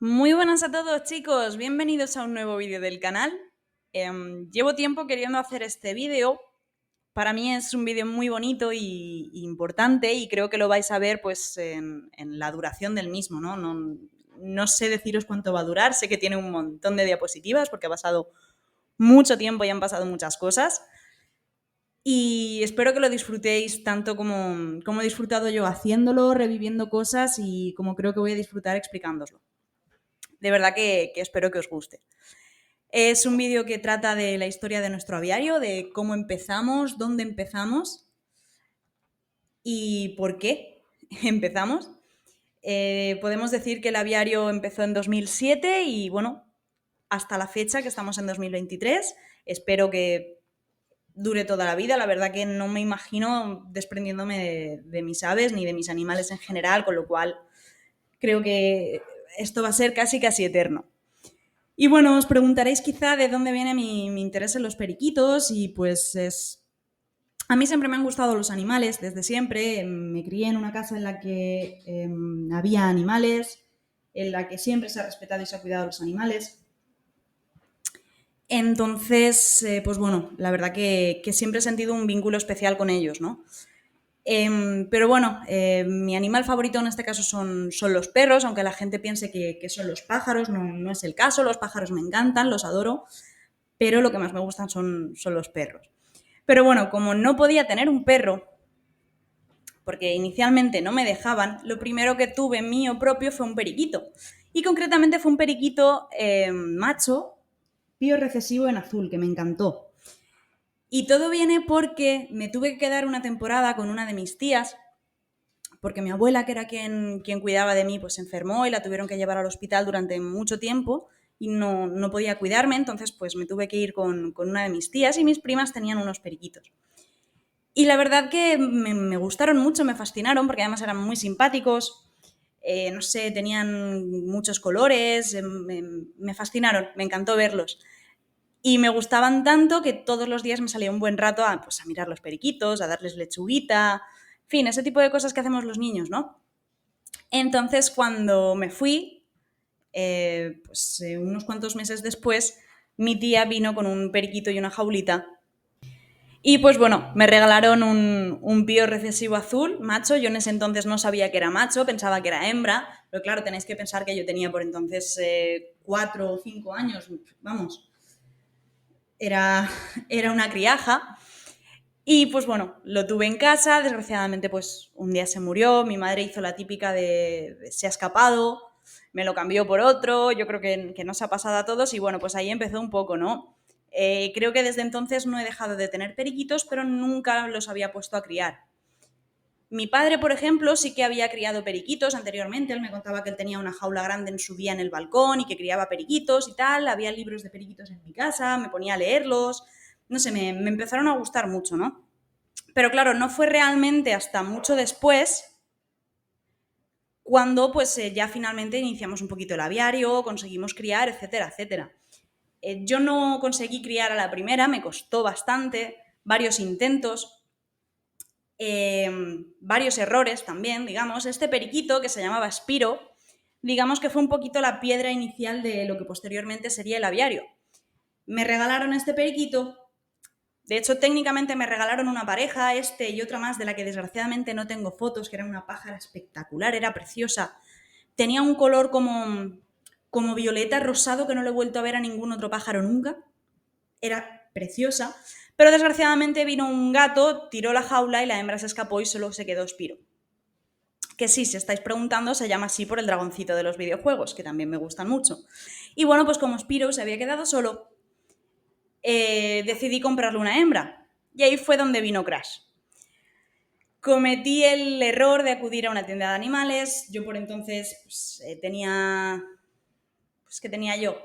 Muy buenas a todos, chicos, bienvenidos a un nuevo vídeo del canal. Llevo tiempo queriendo hacer este vídeo. Para mí es un vídeo muy bonito y importante, y creo que lo vais a ver pues en la duración del mismo, ¿no? No sé deciros cuánto va a durar, sé que tiene un montón de diapositivas porque ha pasado mucho tiempo y han pasado muchas cosas, y espero que lo disfrutéis tanto como he disfrutado yo haciéndolo, reviviendo cosas, y como creo que voy a disfrutar explicándoslo. De verdad que espero que os guste. Es un vídeo que trata de la historia de nuestro aviario, de cómo empezamos, dónde empezamos y por qué empezamos. Podemos decir que el aviario empezó en 2007 y, bueno, hasta la fecha, que estamos en 2023. Espero que dure toda la vida. La verdad que no me imagino desprendiéndome de mis aves ni de mis animales en general, con lo cual creo que esto va a ser casi eterno. Y bueno, os preguntaréis quizá de dónde viene mi interés en los periquitos, y pues es... A mí siempre me han gustado los animales, desde siempre. Me crié en una casa en la que había animales, en la que siempre se ha respetado y se ha cuidado a los animales. Entonces, pues bueno, la verdad que siempre he sentido un vínculo especial con ellos, ¿no? Pero bueno, mi animal favorito en este caso son los perros, aunque la gente piense que son los pájaros, no es el caso. Los pájaros me encantan, los adoro, pero lo que más me gustan son los perros. Pero bueno, como no podía tener un perro, porque inicialmente no me dejaban, lo primero que tuve mío propio fue un periquito. Y concretamente fue un periquito macho, pío recesivo en azul, que me encantó. Y todo viene porque me tuve que quedar una temporada con una de mis tías, porque mi abuela, que era quien cuidaba de mí, pues se enfermó y la tuvieron que llevar al hospital durante mucho tiempo y no podía cuidarme. Entonces pues me tuve que ir con una de mis tías, y mis primas tenían unos periquitos. Y la verdad que me gustaron mucho, me fascinaron, porque además eran muy simpáticos, no sé, tenían muchos colores, me fascinaron, me encantó verlos. Y me gustaban tanto que todos los días me salía un buen rato pues a mirar los periquitos, a darles lechuguita, en fin, ese tipo de cosas que hacemos los niños, ¿no? Entonces, cuando me fui, unos cuantos meses después, mi tía vino con un periquito y una jaulita. Y pues bueno, me regalaron un pío recesivo azul, macho. Yo en ese entonces no sabía que era macho, pensaba que era hembra, pero claro, tenéis que pensar que yo tenía por entonces 4 o 5 años, vamos, era una criaja. Y pues bueno, lo tuve en casa. Desgraciadamente pues un día se murió. Mi madre hizo la típica de se ha escapado, me lo cambió por otro. Yo creo que nos ha pasado a todos, y bueno, pues ahí empezó un poco, ¿no? Creo que desde entonces no he dejado de tener periquitos, pero nunca los había puesto a criar. Mi padre, por ejemplo, sí que había criado periquitos anteriormente. Él me contaba que él tenía una jaula grande en su día en el balcón y que criaba periquitos y tal. Había libros de periquitos en mi casa, me ponía a leerlos. No sé, me empezaron a gustar mucho, ¿no? Pero claro, no fue realmente hasta mucho después cuando pues ya finalmente iniciamos un poquito el aviario, conseguimos criar, etcétera, etcétera. Yo no conseguí criar a la primera, me costó bastante, varios intentos, varios errores también, digamos. Este periquito, que se llamaba Spiro, digamos que fue un poquito la piedra inicial de lo que posteriormente sería el aviario. Me regalaron este periquito. De hecho, técnicamente me regalaron una pareja, este y otra más, de la que desgraciadamente no tengo fotos, que era una pájara espectacular, era preciosa. Tenía un color como violeta rosado que no lo he vuelto a ver a ningún otro pájaro nunca. Era preciosa. Pero desgraciadamente vino un gato, tiró la jaula y la hembra se escapó y solo se quedó Spiro. Que sí, si estáis preguntando, se llama así por el dragoncito de los videojuegos, que también me gustan mucho. Y bueno, pues como Spiro se había quedado solo, decidí comprarle una hembra. Y ahí fue donde vino Crash. Cometí el error de acudir a una tienda de animales. Yo por entonces tenía... Pues que tenía yo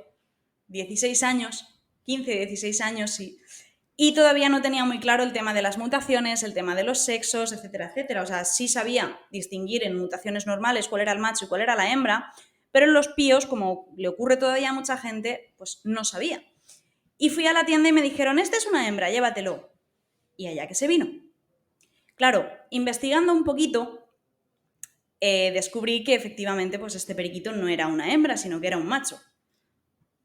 16 años, 15, 16 años, sí. Y todavía no tenía muy claro el tema de las mutaciones, el tema de los sexos, etcétera, etcétera. O sea, sí sabía distinguir en mutaciones normales cuál era el macho y cuál era la hembra, pero en los píos, como le ocurre todavía a mucha gente, pues no sabía. Y fui a la tienda y me dijeron, este es una hembra, llévatelo. Y allá que se vino. Claro, investigando un poquito, descubrí que efectivamente pues este periquito no era una hembra, sino que era un macho.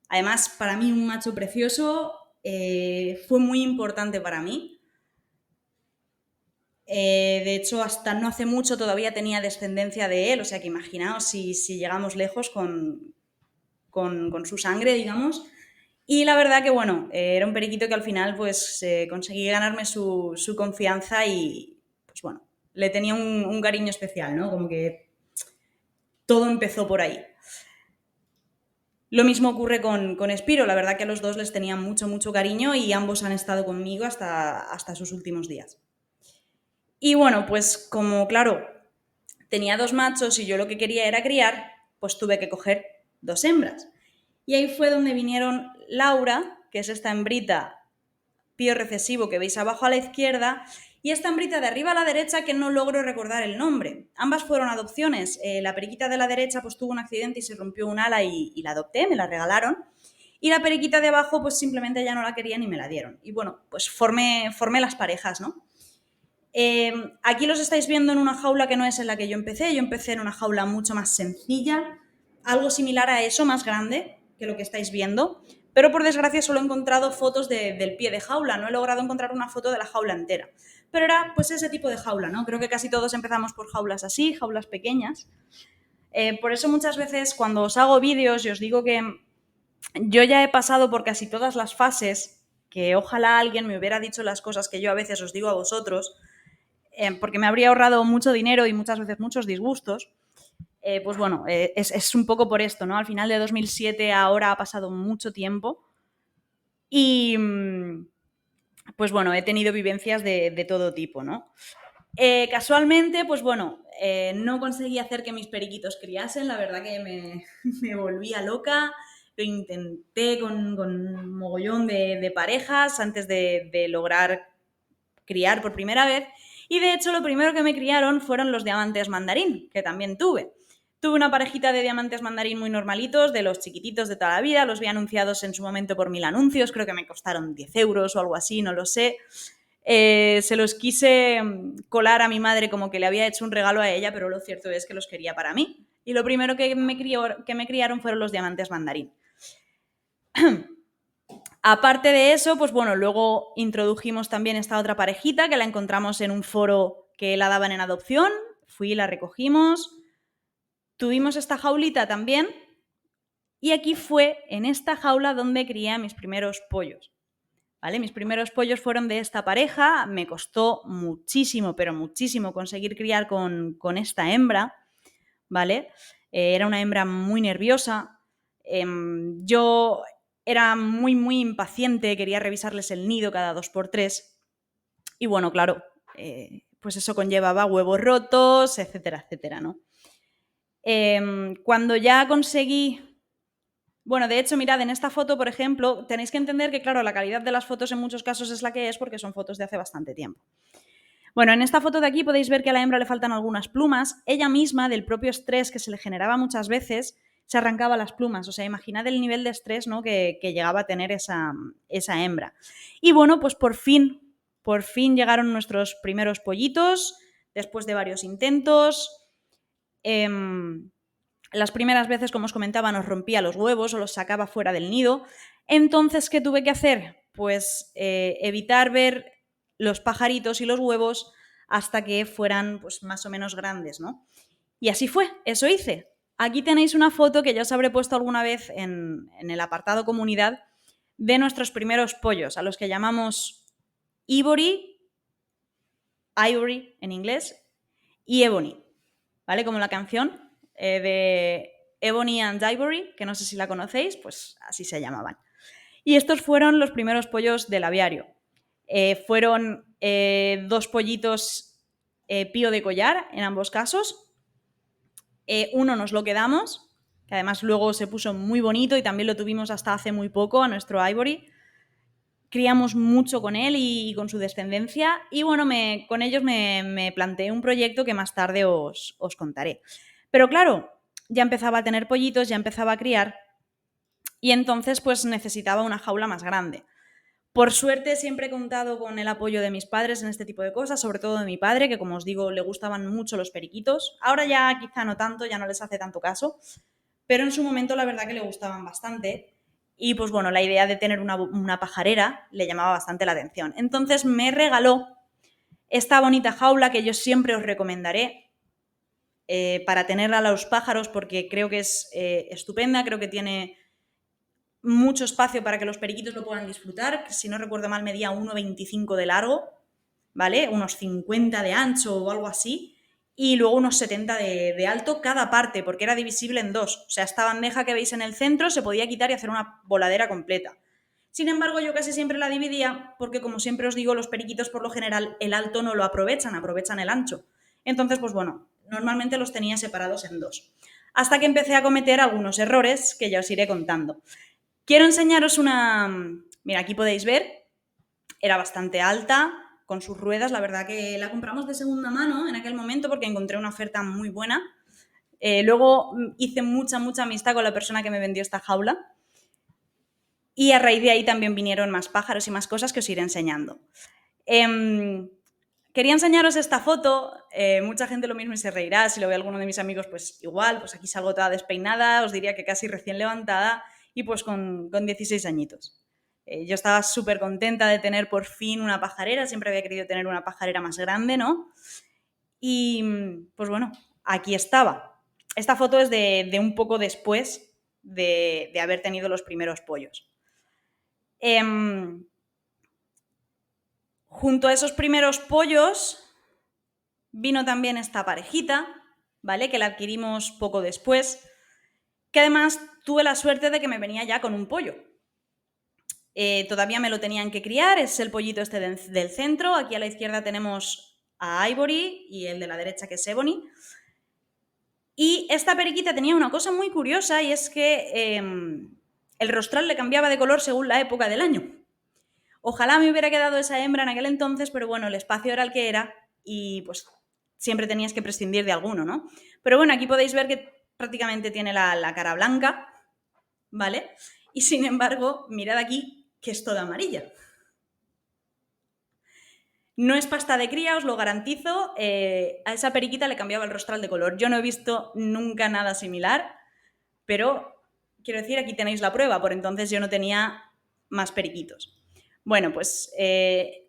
Además, para mí un macho precioso, fue muy importante para mí. De hecho, hasta no hace mucho todavía tenía descendencia de él, o sea que imaginaos si llegamos lejos con su sangre, digamos. Y la verdad que, bueno, era un periquito que al final pues conseguí ganarme su confianza y, pues bueno, le tenía un cariño especial, ¿no? Como que todo empezó por ahí. Lo mismo ocurre con Spiro, la verdad que a los dos les tenía mucho, mucho cariño y ambos han estado conmigo hasta sus últimos días. Y bueno, pues como, claro, tenía 2 machos y yo lo que quería era criar, pues tuve que coger 2 hembras. Y ahí fue donde vinieron Laura, que es esta hembrita pío recesivo que veis abajo a la izquierda, y esta hembrita de arriba a la derecha que no logro recordar el nombre. Ambas fueron adopciones. La periquita de la derecha pues tuvo un accidente y se rompió un ala y la adopté, me la regalaron. Y la periquita de abajo pues simplemente ya no la querían y me la dieron. Y bueno, pues formé las parejas, ¿no? Aquí los estáis viendo en una jaula que no es en la que yo empecé en una jaula mucho más sencilla, algo similar a eso, más grande que lo que estáis viendo, pero por desgracia solo he encontrado fotos del pie de jaula, no he logrado encontrar una foto de la jaula entera, pero era pues ese tipo de jaula, ¿no? Creo que casi todos empezamos por jaulas así, jaulas pequeñas. Por eso muchas veces cuando os hago vídeos y os digo que yo ya he pasado por casi todas las fases, que ojalá alguien me hubiera dicho las cosas que yo a veces os digo a vosotros, porque me habría ahorrado mucho dinero y muchas veces muchos disgustos, pues bueno, es un poco por esto, ¿no? Al final de 2007 ahora ha pasado mucho tiempo y, pues bueno, he tenido vivencias de todo tipo, ¿no? Casualmente, pues bueno, no conseguí hacer que mis periquitos criasen, la verdad que me volvía loca, lo intenté con un mogollón de parejas antes de lograr criar por primera vez. Y de hecho, lo primero que me criaron fueron los diamantes mandarín, que también tuve. Tuve una parejita de diamantes mandarín muy normalitos, de los chiquititos de toda la vida. Los vi anunciados en su momento por 1000 anuncios, creo que me costaron 10 euros o algo así, no lo sé. Se los quise colar a mi madre como que le había hecho un regalo a ella, pero lo cierto es que los quería para mí. Y lo primero que me criaron fueron los diamantes mandarín. Aparte de eso, pues bueno, luego introdujimos también esta otra parejita que la encontramos en un foro que la daban en adopción. Fui y la recogimos. Tuvimos esta jaulita también. Y aquí fue, en esta jaula, donde crié a mis primeros pollos. ¿Vale? Mis primeros pollos fueron de esta pareja. Me costó muchísimo, pero muchísimo conseguir criar con esta hembra. ¿Vale? Era una hembra muy nerviosa. Yo era muy, muy impaciente, quería revisarles el nido cada 2x3. Y bueno, claro, pues eso conllevaba huevos rotos, etcétera, etcétera, ¿no? Cuando ya conseguí... Bueno, de hecho, mirad, en esta foto, por ejemplo, tenéis que entender que, claro, la calidad de las fotos en muchos casos es la que es porque son fotos de hace bastante tiempo. Bueno, en esta foto de aquí podéis ver que a la hembra le faltan algunas plumas. Ella misma, del propio estrés que se le generaba muchas veces, se arrancaba las plumas. O sea, imaginad el nivel de estrés, ¿no?, que llegaba a tener esa hembra. Y bueno, pues por fin llegaron nuestros primeros pollitos, después de varios intentos. Las primeras veces, como os comentaba, nos rompía los huevos o los sacaba fuera del nido. Entonces, ¿qué tuve que hacer? Pues evitar ver los pajaritos y los huevos hasta que fueran pues más o menos grandes, ¿no? Y así fue, eso hice. Aquí tenéis una foto que ya os habré puesto alguna vez en el apartado comunidad de nuestros primeros pollos, a los que llamamos Ivory en inglés, y Ebony, ¿vale? Como la canción de Ebony and Ivory, que no sé si la conocéis, pues así se llamaban. Y estos fueron los primeros pollos del aviario. Fueron 2 pollitos pío de collar en ambos casos. Uno nos lo quedamos, que además luego se puso muy bonito y también lo tuvimos hasta hace muy poco a nuestro Ivory. Criamos mucho con él y con su descendencia y bueno, con ellos me planteé un proyecto que más tarde os contaré. Pero claro, ya empezaba a tener pollitos, ya empezaba a criar y entonces pues necesitaba una jaula más grande. Por suerte siempre he contado con el apoyo de mis padres en este tipo de cosas, sobre todo de mi padre, que como os digo, le gustaban mucho los periquitos. Ahora ya quizá no tanto, ya no les hace tanto caso, pero en su momento la verdad que le gustaban bastante. Y pues bueno, la idea de tener una pajarera le llamaba bastante la atención. Entonces me regaló esta bonita jaula que yo siempre os recomendaré para tenerla a los pájaros, porque creo que es estupenda, creo que tiene mucho espacio para que los periquitos lo puedan disfrutar. Si no recuerdo mal, medía 1,25 de largo, ¿vale? Unos 50 de ancho o algo así, y luego unos 70 de alto cada parte, porque era divisible en dos. O sea, esta bandeja que veis en el centro se podía quitar y hacer una voladera completa. Sin embargo, yo casi siempre la dividía porque, como siempre os digo, los periquitos por lo general el alto no lo aprovechan, aprovechan el ancho. Entonces, pues bueno, normalmente los tenía separados en dos. Hasta que empecé a cometer algunos errores que ya os iré contando. Quiero enseñaros una... Mira, aquí podéis ver, era bastante alta, con sus ruedas, la verdad que la compramos de segunda mano en aquel momento porque encontré una oferta muy buena. Luego hice mucha amistad con la persona que me vendió esta jaula y a raíz de ahí también vinieron más pájaros y más cosas que os iré enseñando. Quería enseñaros esta foto, mucha gente lo mismo y se reirá, si lo ve alguno de mis amigos pues igual, pues aquí salgo toda despeinada, os diría que casi recién levantada y pues con 16 añitos. Yo estaba súper contenta de tener por fin una pajarera, siempre había querido tener una pajarera más grande, ¿no? Y pues bueno, aquí estaba. Esta foto es de un poco después de haber tenido los primeros pollos. Junto a esos primeros pollos vino también esta parejita, ¿vale? Que la adquirimos poco después, que además tuve la suerte de que me venía ya con un pollo. Todavía me lo tenían que criar, es el pollito este del centro. Aquí a la izquierda tenemos a Ivory y el de la derecha que es Ebony. Y esta periquita tenía una cosa muy curiosa y es que el rostral le cambiaba de color según la época del año. Ojalá me hubiera quedado esa hembra en aquel entonces, pero bueno, el espacio era el que era y pues siempre tenías que prescindir de alguno, ¿no? Pero bueno, aquí podéis ver que prácticamente tiene la cara blanca, ¿vale? Y sin embargo, mirad aquí que es toda amarilla. No es pasta de cría, os lo garantizo. A esa periquita le cambiaba el rostral de color. Yo no he visto nunca nada similar, pero quiero decir, aquí tenéis la prueba. Por entonces yo no tenía más periquitos. Bueno, pues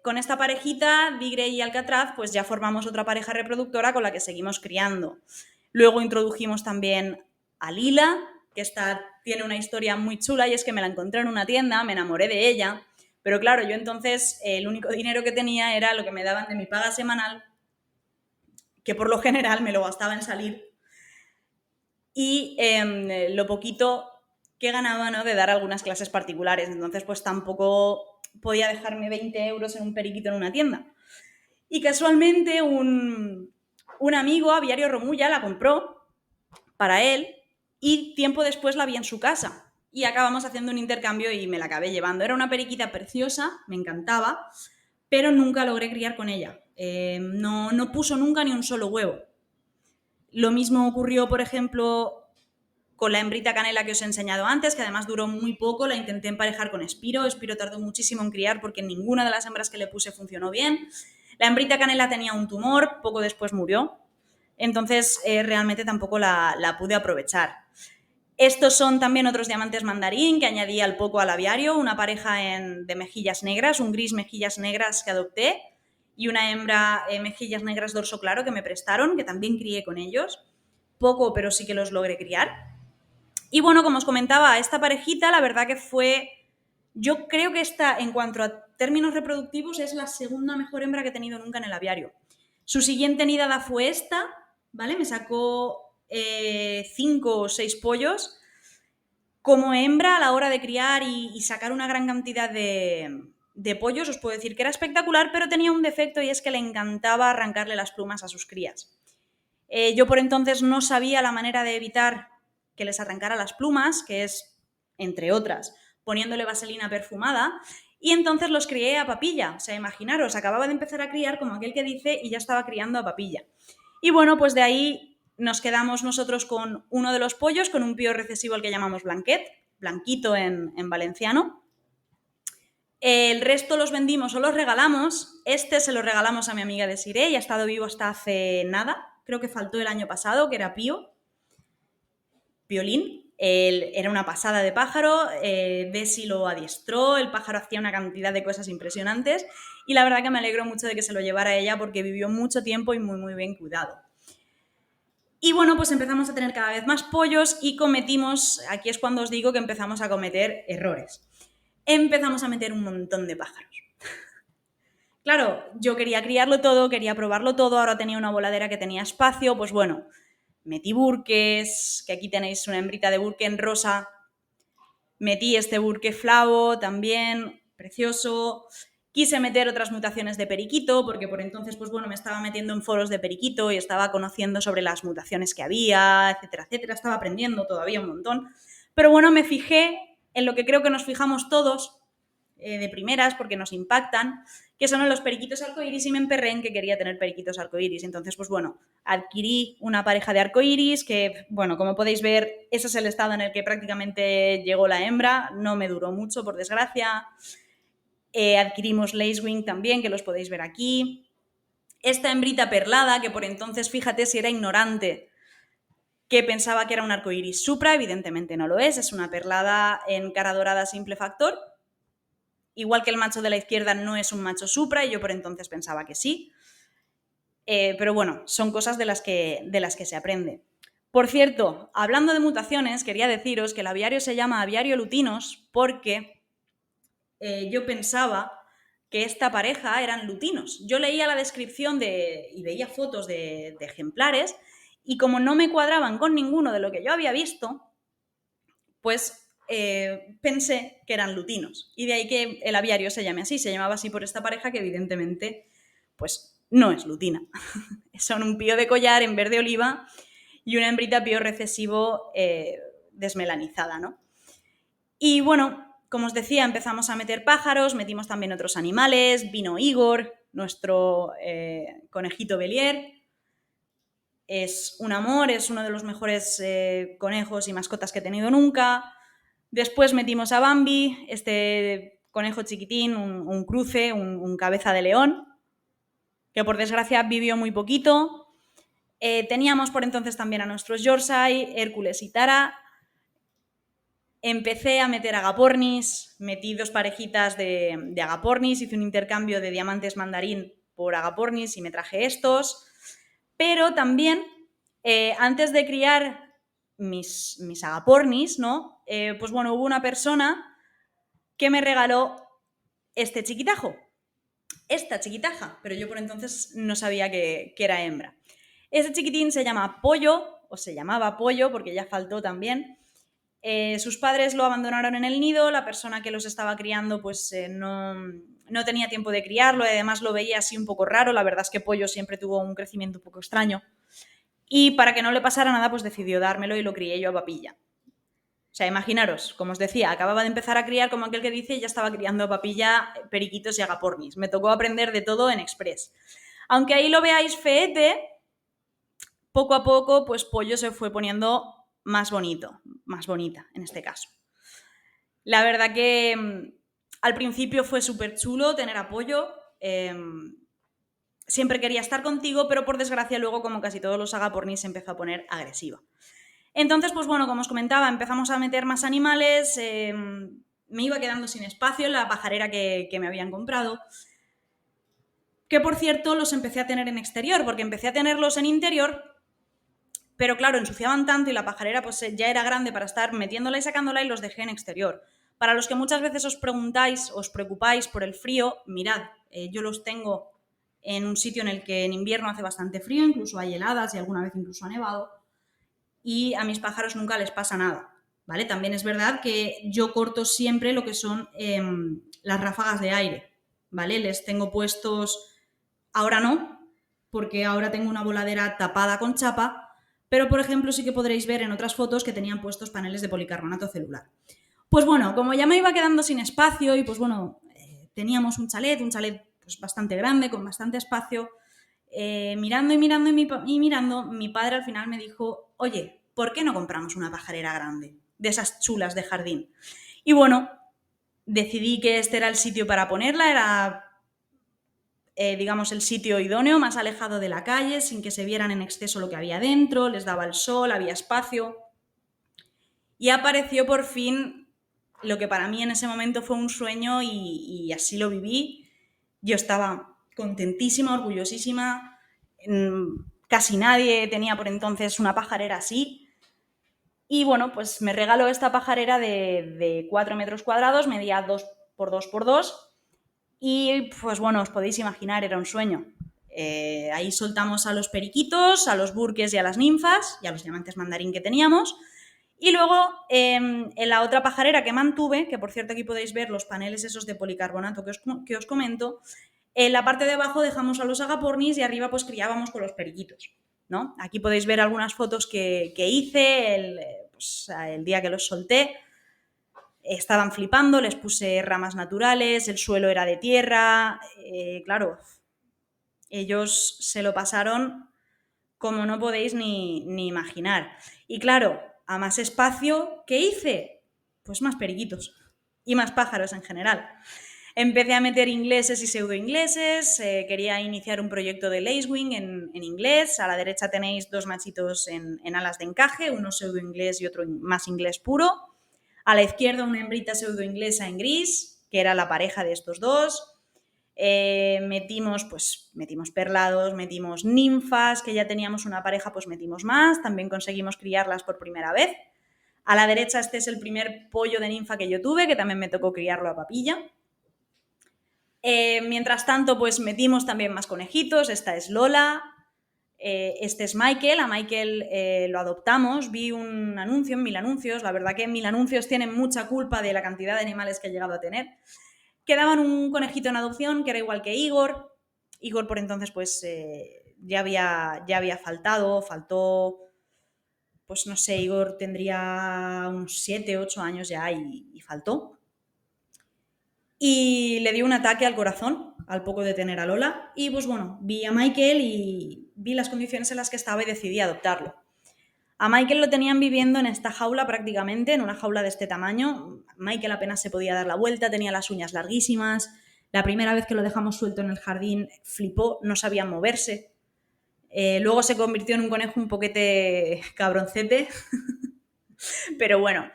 con esta parejita, Tigre y Alcatraz, pues ya formamos otra pareja reproductora con la que seguimos criando. Luego introdujimos también a Lila, que tiene una historia muy chula y es que me la encontré en una tienda, me enamoré de ella, pero claro, yo entonces el único dinero que tenía era lo que me daban de mi paga semanal, que por lo general me lo gastaba en salir, y lo poquito que ganaba, ¿no?, de dar algunas clases particulares. Entonces, pues tampoco podía dejarme 20 euros en un periquito en una tienda. Y casualmente un amigo, Aviario Romulla, la compró para él y tiempo después la vi en su casa. Y acabamos haciendo un intercambio y me la acabé llevando. Era una periquita preciosa, me encantaba, pero nunca logré criar con ella. No puso nunca ni un solo huevo. Lo mismo ocurrió, por ejemplo, con la hembrita canela que os he enseñado antes, que además duró muy poco, la intenté emparejar con Espiro. Espiro tardó muchísimo en criar porque ninguna de las hembras que le puse funcionó bien. La hembrita canela tenía un tumor, poco después murió, entonces realmente tampoco la pude aprovechar. Estos son también otros diamantes mandarín que añadí al poco al aviario, una pareja de mejillas negras, un gris mejillas negras que adopté y una hembra mejillas negras dorso claro que me prestaron, que también crié con ellos. Poco, pero sí que los logré criar. Y bueno, como os comentaba, esta parejita la verdad que fue... Yo creo que esta, en cuanto a términos reproductivos, es la segunda mejor hembra que he tenido nunca en el aviario. Su siguiente nidada fue esta, ¿vale? Me sacó 5 o 6 pollos. Como hembra, a la hora de criar y sacar una gran cantidad de pollos, os puedo decir que era espectacular, pero tenía un defecto y es que le encantaba arrancarle las plumas a sus crías. Yo por entonces no sabía la manera de evitar que les arrancara las plumas, que es, entre otras, poniéndole vaselina perfumada, y entonces los crié a papilla. O sea, imaginaros, acababa de empezar a criar como aquel que dice y ya estaba criando a papilla. Y bueno, pues de ahí nos quedamos nosotros con uno de los pollos, con un pío recesivo al que llamamos blanquet, blanquito en valenciano. El resto los vendimos o los regalamos. Este se lo regalamos a mi amiga Desiree y ha estado vivo hasta hace nada. Creo que faltó el año pasado, que era Piolín. Era una pasada de pájaro, Desi lo adiestró, el pájaro hacía una cantidad de cosas impresionantes y la verdad que me alegro mucho de que se lo llevara ella porque vivió mucho tiempo y muy, muy bien cuidado. Y bueno, pues empezamos a tener cada vez más pollos y cometimos, aquí es cuando os digo que empezamos a cometer errores. Empezamos a meter un montón de pájaros. Claro, yo quería criarlo todo, quería probarlo todo, ahora tenía una voladera que tenía espacio, pues bueno, metí burques, que aquí tenéis una hembrita de burque en rosa, metí este burque flavo también, precioso. Quise meter otras mutaciones de periquito, porque por entonces, pues bueno, me estaba metiendo en foros de periquito y estaba conociendo sobre las mutaciones que había, etcétera, etcétera. Estaba aprendiendo todavía un montón. Pero bueno, me fijé en lo que creo que nos fijamos todos de primeras, porque nos impactan, que son los periquitos arcoiris, y me emperré en que quería tener periquitos arcoiris. Entonces, pues bueno, adquirí una pareja de arcoiris que, bueno, como podéis ver, ese es el estado en el que prácticamente llegó la hembra, no me duró mucho, por desgracia. Adquirimos lacewing también, que los podéis ver aquí. Esta hembrita perlada, que por entonces, fíjate si era ignorante, que pensaba que era un arcoiris supra, evidentemente no lo es una perlada en cara dorada simple factor. Igual que el macho de la izquierda no es un macho supra, y yo por entonces pensaba que sí. Pero bueno, son cosas de las que se aprende. Por cierto, hablando de mutaciones, quería deciros que el aviario se llama aviario lutinos porque yo pensaba que esta pareja eran lutinos. Yo leía la descripción y veía fotos de ejemplares, y como no me cuadraban con ninguno de lo que yo había visto, pues pensé que eran lutinos. Y de ahí que el aviario se llame así, se llamaba así por esta pareja que evidentemente pues no es lutina. Son un pío de collar en verde oliva y una hembrita pío recesivo desmelanizada, ¿no? Y bueno, como os decía, empezamos a meter pájaros, metimos también otros animales, vino Igor, nuestro conejito Belier. Es un amor, es uno de los mejores conejos y mascotas que he tenido nunca. Después metimos a Bambi, este conejo chiquitín, un cruce, un cabeza de león, que por desgracia vivió muy poquito. Teníamos por entonces también a nuestros Yorkshire, Hércules y Tara. Empecé a meter agapornis, metí 2 parejitas de agapornis, hice un intercambio de diamantes mandarín por agapornis y me traje estos. Pero también, antes de criar mis agapornis, ¿no? Pues bueno, hubo una persona que me regaló este chiquitajo, esta chiquitaja, pero yo por entonces no sabía que era hembra. Este chiquitín se llama Pollo, o se llamaba Pollo porque ya faltó también. Sus padres lo abandonaron en el nido, la persona que los estaba criando pues no tenía tiempo de criarlo, y además lo veía así un poco raro. La verdad es que Pollo siempre tuvo un crecimiento un poco extraño. Y para que no le pasara nada, pues decidió dármelo y lo crié yo a papilla. O sea, imaginaros, como os decía, acababa de empezar a criar, como aquel que dice, y ya estaba criando a papilla, periquitos y agapornis. Me tocó aprender de todo en express. Aunque ahí lo veáis feete, poco a poco, pues Pollo se fue poniendo más bonito, más bonita en este caso. La verdad que al principio fue súper chulo tener a Pollo. Siempre quería estar contigo, pero por desgracia luego, como casi todos los agapornis, se empezó a poner agresiva. Entonces, pues bueno, como os comentaba, empezamos a meter más animales, me iba quedando sin espacio en la pajarera que me habían comprado, que por cierto los empecé a tener en exterior, porque empecé a tenerlos en interior, pero claro, ensuciaban tanto y la pajarera pues ya era grande para estar metiéndola y sacándola, y los dejé en exterior. Para los que muchas veces os preguntáis, os preocupáis por el frío, mirad, yo los tengo en un sitio en el que en invierno hace bastante frío, incluso hay heladas y alguna vez incluso ha nevado, y a mis pájaros nunca les pasa nada, ¿vale? También es verdad que yo corto siempre lo que son las ráfagas de aire, ¿vale? Les tengo puestos, ahora no, porque ahora tengo una voladera tapada con chapa, pero por ejemplo sí que podréis ver en otras fotos que tenían puestos paneles de policarbonato celular. Pues bueno, como ya me iba quedando sin espacio y pues bueno, teníamos un chalet pues bastante grande, con bastante espacio, mirando y mirando y mirando, mi padre al final me dijo, oye, ¿por qué no compramos una pajarera grande? De esas chulas de jardín. Y bueno, decidí que este era el sitio para ponerla, era digamos el sitio idóneo, más alejado de la calle, sin que se vieran en exceso lo que había dentro, les daba el sol, había espacio. Y apareció por fin lo que para mí en ese momento fue un sueño y así lo viví. Yo estaba contentísima, orgullosísima. Casi nadie tenía por entonces una pajarera así. Y bueno, pues me regaló esta pajarera de 4 metros cuadrados, medía 2 por 2 por 2. Y pues bueno, os podéis imaginar, era un sueño. Ahí soltamos a los periquitos, a los burques y a las ninfas y a los diamantes mandarín que teníamos. Y luego, en la otra pajarera que mantuve, que por cierto aquí podéis ver los paneles esos de policarbonato que os comento, en la parte de abajo dejamos a los agapornis y arriba pues criábamos con los periquitos, ¿no? Aquí podéis ver algunas fotos que hice el día que los solté. Estaban flipando, les puse ramas naturales, el suelo era de tierra, claro, ellos se lo pasaron como no podéis ni imaginar. Y claro, a más espacio, ¿qué hice? Pues más periquitos y más pájaros en general. Empecé a meter ingleses y pseudoingleses, quería iniciar un proyecto de lacewing en inglés. A la derecha tenéis 2 machitos en alas de encaje, uno pseudoinglés y otro más inglés puro. A la izquierda una hembrita pseudoinglesa en gris, que era la pareja de estos dos. Metimos perlados, metimos ninfas, que ya teníamos una pareja, pues metimos más, también conseguimos criarlas por primera vez. A la derecha este es el primer pollo de ninfa que yo tuve, que también me tocó criarlo a papilla. Mientras tanto, pues metimos también más conejitos, esta es Lola, este es Michael, a Michael lo adoptamos, vi un anuncio en Mil Anuncios, la verdad que Mil Anuncios tienen mucha culpa de la cantidad de animales que he llegado a tener. Quedaban un conejito en adopción que era igual que Igor. Igor por entonces pues ya había faltó, pues no sé, Igor tendría unos 7, 8 años ya y faltó. Y le dio un ataque al corazón al poco de tener a Lola. Y pues bueno, vi a Michael y vi las condiciones en las que estaba y decidí adoptarlo. A Michael lo tenían viviendo en esta jaula prácticamente, en una jaula de este tamaño. Michael apenas se podía dar la vuelta, tenía las uñas larguísimas. La primera vez que lo dejamos suelto en el jardín flipó, no sabía moverse. Luego se convirtió en un conejo un poquete cabroncete, pero bueno.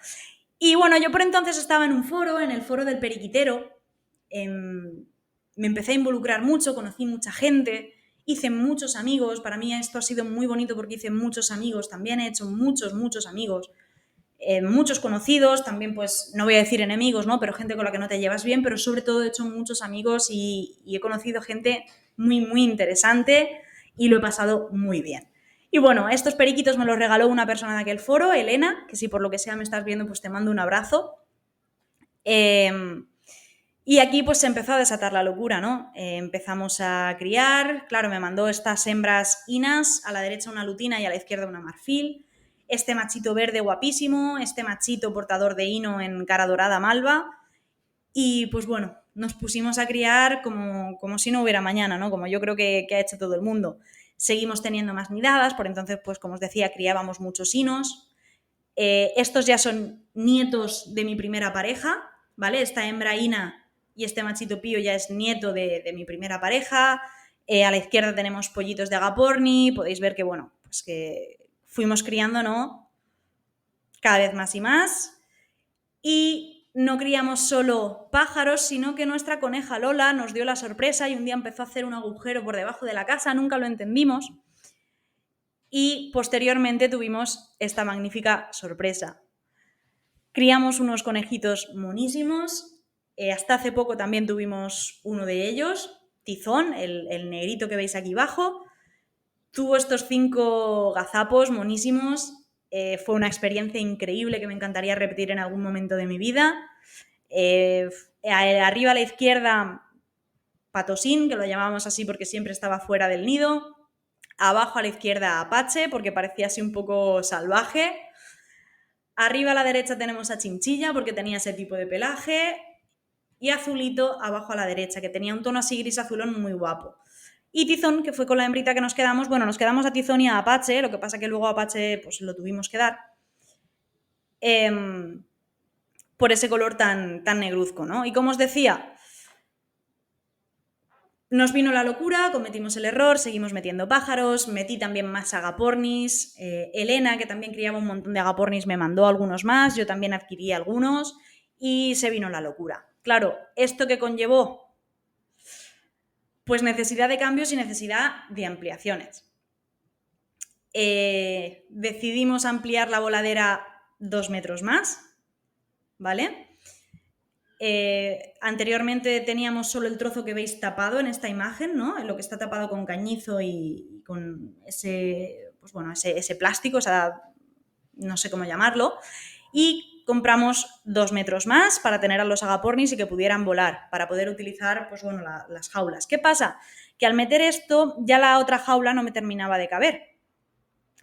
Y bueno, yo por entonces estaba en un foro, en el foro del periquitero. Me empecé a involucrar mucho, conocí mucha gente, hice muchos amigos. Para mí esto ha sido muy bonito porque hice muchos amigos, también he hecho muchos amigos, muchos conocidos, también pues no voy a decir enemigos, ¿no? Pero gente con la que no te llevas bien, pero sobre todo he hecho muchos amigos y he conocido gente muy interesante y lo he pasado muy bien. Y bueno, estos periquitos me los regaló una persona de aquel foro, Elena, que si por lo que sea me estás viendo, pues te mando un abrazo. Y aquí pues se empezó a desatar la locura, ¿no? Empezamos a criar, claro, me mandó estas hembras inas, a la derecha una lutina y a la izquierda una marfil, este machito verde guapísimo, este machito portador de hino en cara dorada malva, y pues bueno, nos pusimos a criar como si no hubiera mañana, ¿no? Como yo creo que ha hecho todo el mundo. Seguimos teniendo más nidadas, por entonces, pues como os decía, criábamos muchos hinos. Estos ya son nietos de mi primera pareja, ¿vale? Esta hembra ina y este machito pío ya es nieto de mi primera pareja. A la izquierda tenemos pollitos de agaporni. Podéis ver que, bueno, pues que fuimos criando, ¿no? Cada vez más y más. Y no criamos solo pájaros, sino que nuestra coneja Lola nos dio la sorpresa y un día empezó a hacer un agujero por debajo de la casa, nunca lo entendimos. Y posteriormente tuvimos esta magnífica sorpresa. Criamos unos conejitos monísimos. Hasta hace poco también tuvimos uno de ellos, Tizón, el negrito que veis aquí abajo. Tuvo estos 5 gazapos monísimos. Fue una experiencia increíble que me encantaría repetir en algún momento de mi vida. Arriba a la izquierda, Patosín, que lo llamábamos así porque siempre estaba fuera del nido. Abajo a la izquierda, Apache, porque parecía así un poco salvaje. Arriba a la derecha tenemos a Chinchilla, porque tenía ese tipo de pelaje. Y Azulito abajo a la derecha, que tenía un tono así gris azulón muy guapo. Y Tizón, que fue con la hembrita que nos quedamos. Bueno, nos quedamos a Tizón y a Apache, lo que pasa que luego a Apache pues lo tuvimos que dar. por ese color tan negruzco, ¿no? Y como os decía, nos vino la locura, cometimos el error, seguimos metiendo pájaros, metí también más agapornis, Elena, que también criaba un montón de agapornis, me mandó algunos más, yo también adquirí algunos y se vino la locura. Claro, ¿esto qué conllevó? Pues necesidad de cambios y necesidad de ampliaciones. Decidimos ampliar la voladera 2 metros más, ¿vale? Anteriormente teníamos solo el trozo que veis tapado en esta imagen, ¿no? Lo que está tapado con cañizo y con ese, pues bueno, ese plástico, o sea, no sé cómo llamarlo, y compramos 2 metros más para tener a los agapornis y que pudieran volar, para poder utilizar, pues bueno, las jaulas. ¿Qué pasa? Que al meter esto ya la otra jaula no me terminaba de caber,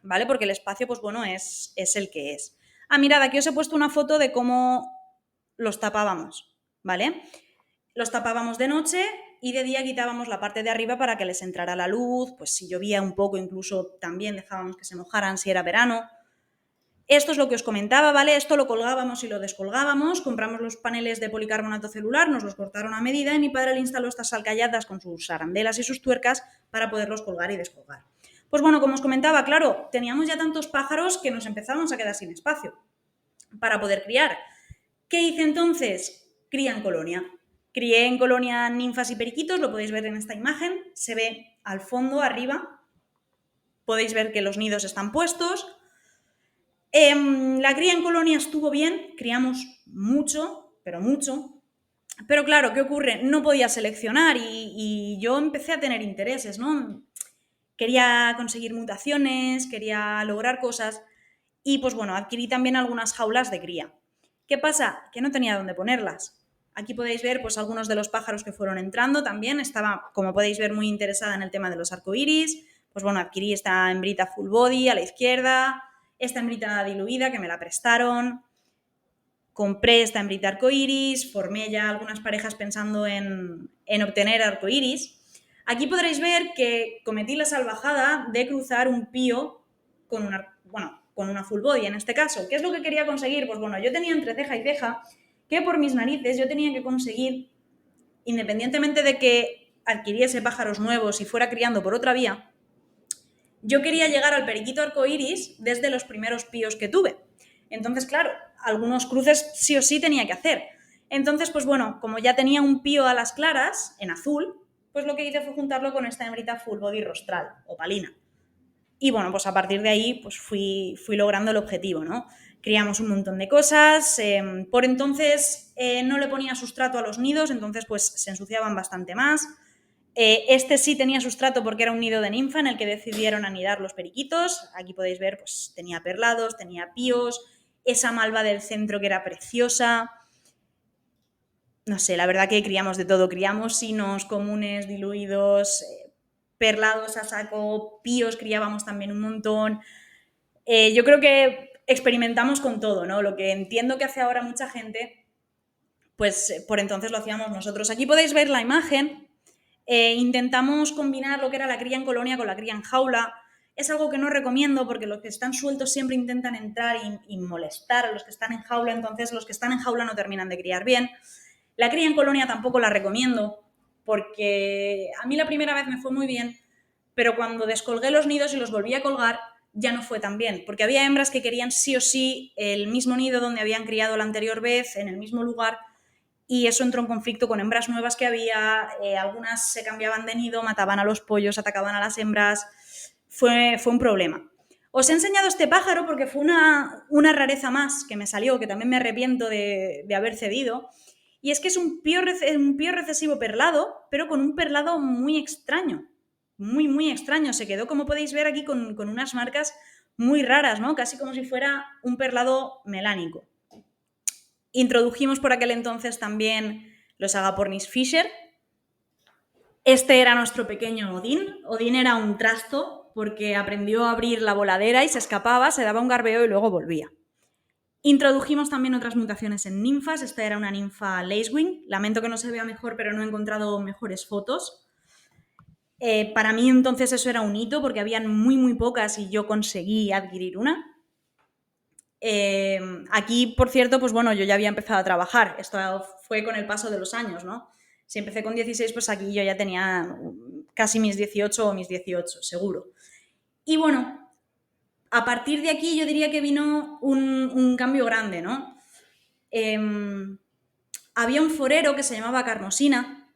¿vale? Porque el espacio, pues bueno, es el que es. Ah, mirad, aquí os he puesto una foto de cómo los tapábamos, ¿vale? Los tapábamos de noche y de día quitábamos la parte de arriba para que les entrara la luz, pues si llovía un poco incluso también dejábamos que se mojaran si era verano. Esto es lo que os comentaba, ¿vale? Esto lo colgábamos y lo descolgábamos, compramos los paneles de policarbonato celular, nos los cortaron a medida y mi padre le instaló estas alcayadas con sus arandelas y sus tuercas para poderlos colgar y descolgar. Pues bueno, como os comentaba, claro, teníamos ya tantos pájaros que nos empezábamos a quedar sin espacio para poder criar. ¿Qué hice entonces? Cría en colonia. Crié en colonia ninfas y periquitos, lo podéis ver en esta imagen, se ve al fondo, arriba, podéis ver que los nidos están puestos. La cría en colonia estuvo bien, criamos mucho, pero claro, ¿qué ocurre? No podía seleccionar y yo empecé a tener intereses, ¿no? Quería conseguir mutaciones, quería lograr cosas y pues bueno, adquirí también algunas jaulas de cría. ¿Qué pasa? Que no tenía dónde ponerlas. Aquí podéis ver pues algunos de los pájaros que fueron entrando también. Estaba, como podéis ver, muy interesada en el tema de los arcoíris. Pues bueno, adquirí esta hembrita full body a la izquierda, esta hembrita diluida que me la prestaron. Compré esta hembrita arcoíris, formé ya algunas parejas pensando en obtener arcoíris. Aquí podréis ver que cometí la salvajada de cruzar un pío con una full body en este caso. ¿Qué es lo que quería conseguir? Pues bueno, yo tenía entre ceja y ceja que por mis narices yo tenía que conseguir, independientemente de que adquiriese pájaros nuevos y fuera criando por otra vía, yo quería llegar al periquito arcoíris desde los primeros píos que tuve. Entonces, claro, algunos cruces sí o sí tenía que hacer. Entonces, pues bueno, como ya tenía un pío a las claras, en azul, pues lo que hice fue juntarlo con esta hembrita full body rostral, opalina. Y bueno, pues a partir de ahí pues fui logrando el objetivo, ¿no? Criamos un montón de cosas, por entonces no le ponía sustrato a los nidos, entonces pues se ensuciaban bastante más. Este sí tenía sustrato porque era un nido de ninfa en el que decidieron anidar los periquitos. Aquí podéis ver, pues tenía perlados, tenía píos, esa malva del centro que era preciosa. No sé, la verdad que criamos de todo, criamos sinos comunes, diluidos, perlados a saco, píos criábamos también un montón. Yo creo que experimentamos con todo, ¿no? Lo que entiendo que hace ahora mucha gente, pues por entonces lo hacíamos nosotros. Aquí podéis ver la imagen. Intentamos combinar lo que era la cría en colonia con la cría en jaula. Es algo que no recomiendo porque los que están sueltos siempre intentan entrar y molestar a los que están en jaula, entonces los que están en jaula no terminan de criar bien. La cría en colonia tampoco la recomiendo porque a mí la primera vez me fue muy bien, pero cuando descolgué los nidos y los volví a colgar ya no fue tan bien, porque había hembras que querían sí o sí el mismo nido donde habían criado la anterior vez, en el mismo lugar, y eso entró en conflicto con hembras nuevas que había, algunas se cambiaban de nido, mataban a los pollos, atacaban a las hembras, fue un problema. Os he enseñado este pájaro porque fue una rareza más que me salió, que también me arrepiento de haber cedido, y es que es un pío recesivo perlado, pero con un perlado muy extraño, muy extraño. Se quedó, como podéis ver aquí, con unas marcas muy raras, ¿no? Casi como si fuera un perlado melánico. Introdujimos por aquel entonces también los agapornis Fisher. Este era nuestro pequeño Odín. Odín era un trasto porque aprendió a abrir la voladera y se escapaba, se daba un garbeo y luego volvía. Introdujimos también otras mutaciones en ninfas. Esta era una ninfa lacewing. Lamento que no se vea mejor, pero no he encontrado mejores fotos. Para mí entonces eso era un hito porque habían muy pocas y yo conseguí adquirir una. Aquí, por cierto, pues bueno, yo ya había empezado a trabajar. Esto fue con el paso de los años, ¿no? Si empecé con 16, pues aquí yo ya tenía casi mis 18 o mis 18, seguro. Y bueno, a partir de aquí yo diría que vino un cambio grande, ¿no? Había un forero que se llamaba Carmosina,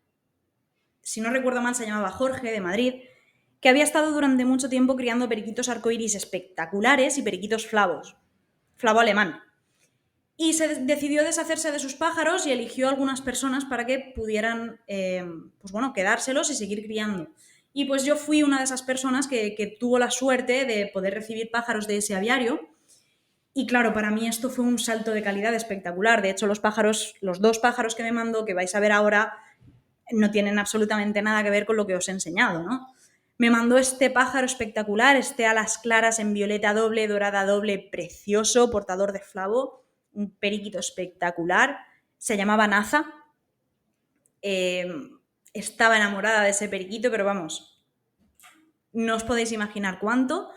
si no recuerdo mal se llamaba Jorge, de Madrid, que había estado durante mucho tiempo criando periquitos arcoíris espectaculares y periquitos flavos, flavo alemán. Y se decidió deshacerse de sus pájaros y eligió a algunas personas para que pudieran, pues bueno, quedárselos y seguir criando. Y pues yo fui una de esas personas que tuvo la suerte de poder recibir pájaros de ese aviario. Y claro, para mí esto fue un salto de calidad espectacular. De hecho, los pájaros, los 2 pájaros que me mandó, que vais a ver ahora, no tienen absolutamente nada que ver con lo que os he enseñado, ¿no? Me mandó este pájaro espectacular, este alas claras en violeta doble, dorada doble, precioso, portador de flavo, un periquito espectacular. Se llamaba Naza. Estaba enamorada de ese periquito, pero vamos, no os podéis imaginar cuánto.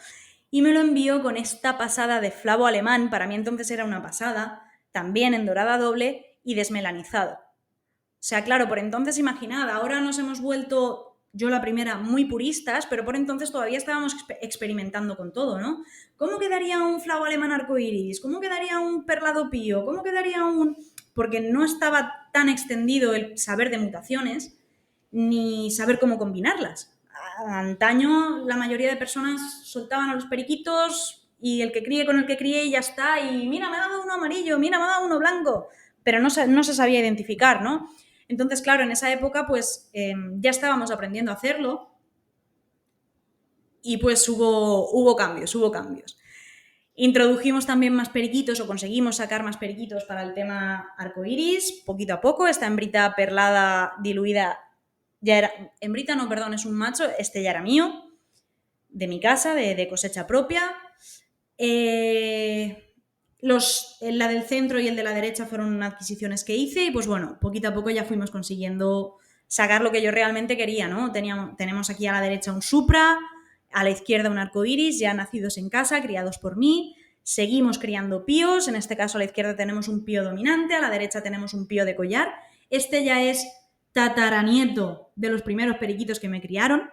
Y me lo envió con esta pasada de flavo alemán, para mí entonces era una pasada, también en dorada doble y desmelanizado. O sea, claro, por entonces imaginad, ahora nos hemos vuelto, yo la primera, muy puristas, pero por entonces todavía estábamos experimentando con todo, ¿no? ¿Cómo quedaría un flavo alemán arcoiris? ¿Cómo quedaría un perlado pío? ¿Cómo quedaría un...? Porque no estaba tan extendido el saber de mutaciones ni saber cómo combinarlas. Antaño la mayoría de personas soltaban a los periquitos y el que críe con el que críe y ya está, y mira, me ha dado uno amarillo, mira, me ha dado uno blanco, pero no se sabía identificar, ¿no? Entonces, claro, en esa época pues ya estábamos aprendiendo a hacerlo y pues hubo cambios, hubo cambios. Introdujimos también más periquitos o conseguimos sacar más periquitos para el tema arcoiris, poquito a poco. Esta hembrita perlada diluida ya era, hembrita no, perdón, es un macho, este ya era mío, de mi casa, de cosecha propia. La del centro y el de la derecha fueron adquisiciones que hice y pues bueno, poquito a poco ya fuimos consiguiendo sacar lo que yo realmente quería, ¿no? Tenemos aquí a la derecha un Supra, a la izquierda un arcoiris, ya nacidos en casa, criados por mí. Seguimos criando píos, en este caso a la izquierda tenemos un pío dominante, a la derecha tenemos un pío de collar. Este ya es tataranieto de los primeros periquitos que me criaron,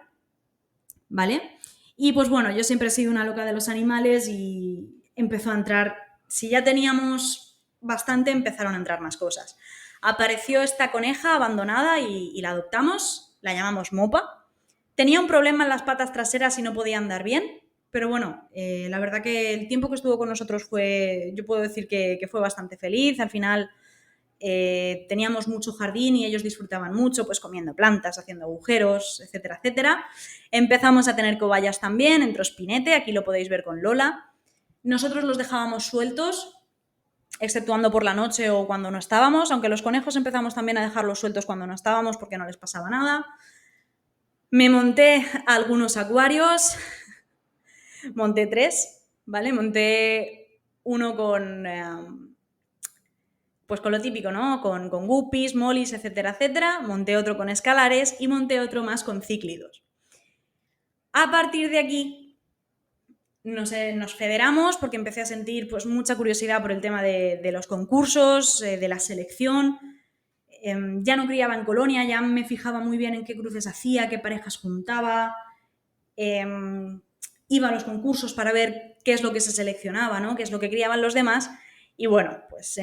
¿vale? Y pues bueno, yo siempre he sido una loca de los animales y empezó a entrar, si ya teníamos bastante, empezaron a entrar más cosas. Apareció esta coneja abandonada y la adoptamos, la llamamos Mopa. Tenía un problema en las patas traseras y no podía andar bien, pero bueno, la verdad que el tiempo que estuvo con nosotros fue, yo puedo decir que fue bastante feliz. Al final teníamos mucho jardín y ellos disfrutaban mucho, pues comiendo plantas, haciendo agujeros, etcétera, etcétera. Empezamos a tener cobayas también, entró Spinete, aquí lo podéis ver con Lola. Nosotros los dejábamos sueltos, exceptuando por la noche o cuando no estábamos, aunque los conejos empezamos también a dejarlos sueltos cuando no estábamos porque no les pasaba nada. Me monté algunos acuarios, monté 3, ¿vale? Monté uno con... pues con lo típico, ¿no? Con guppies, molis, etcétera, etcétera. Monté otro con escalares y monté otro más con cíclidos. A partir de aquí nos federamos porque empecé a sentir pues mucha curiosidad por el tema de los concursos, de la selección. Ya no criaba en colonia, ya me fijaba muy bien en qué cruces hacía, qué parejas juntaba. Iba a los concursos para ver qué es lo que se seleccionaba, ¿no? Qué es lo que criaban los demás. Y bueno, pues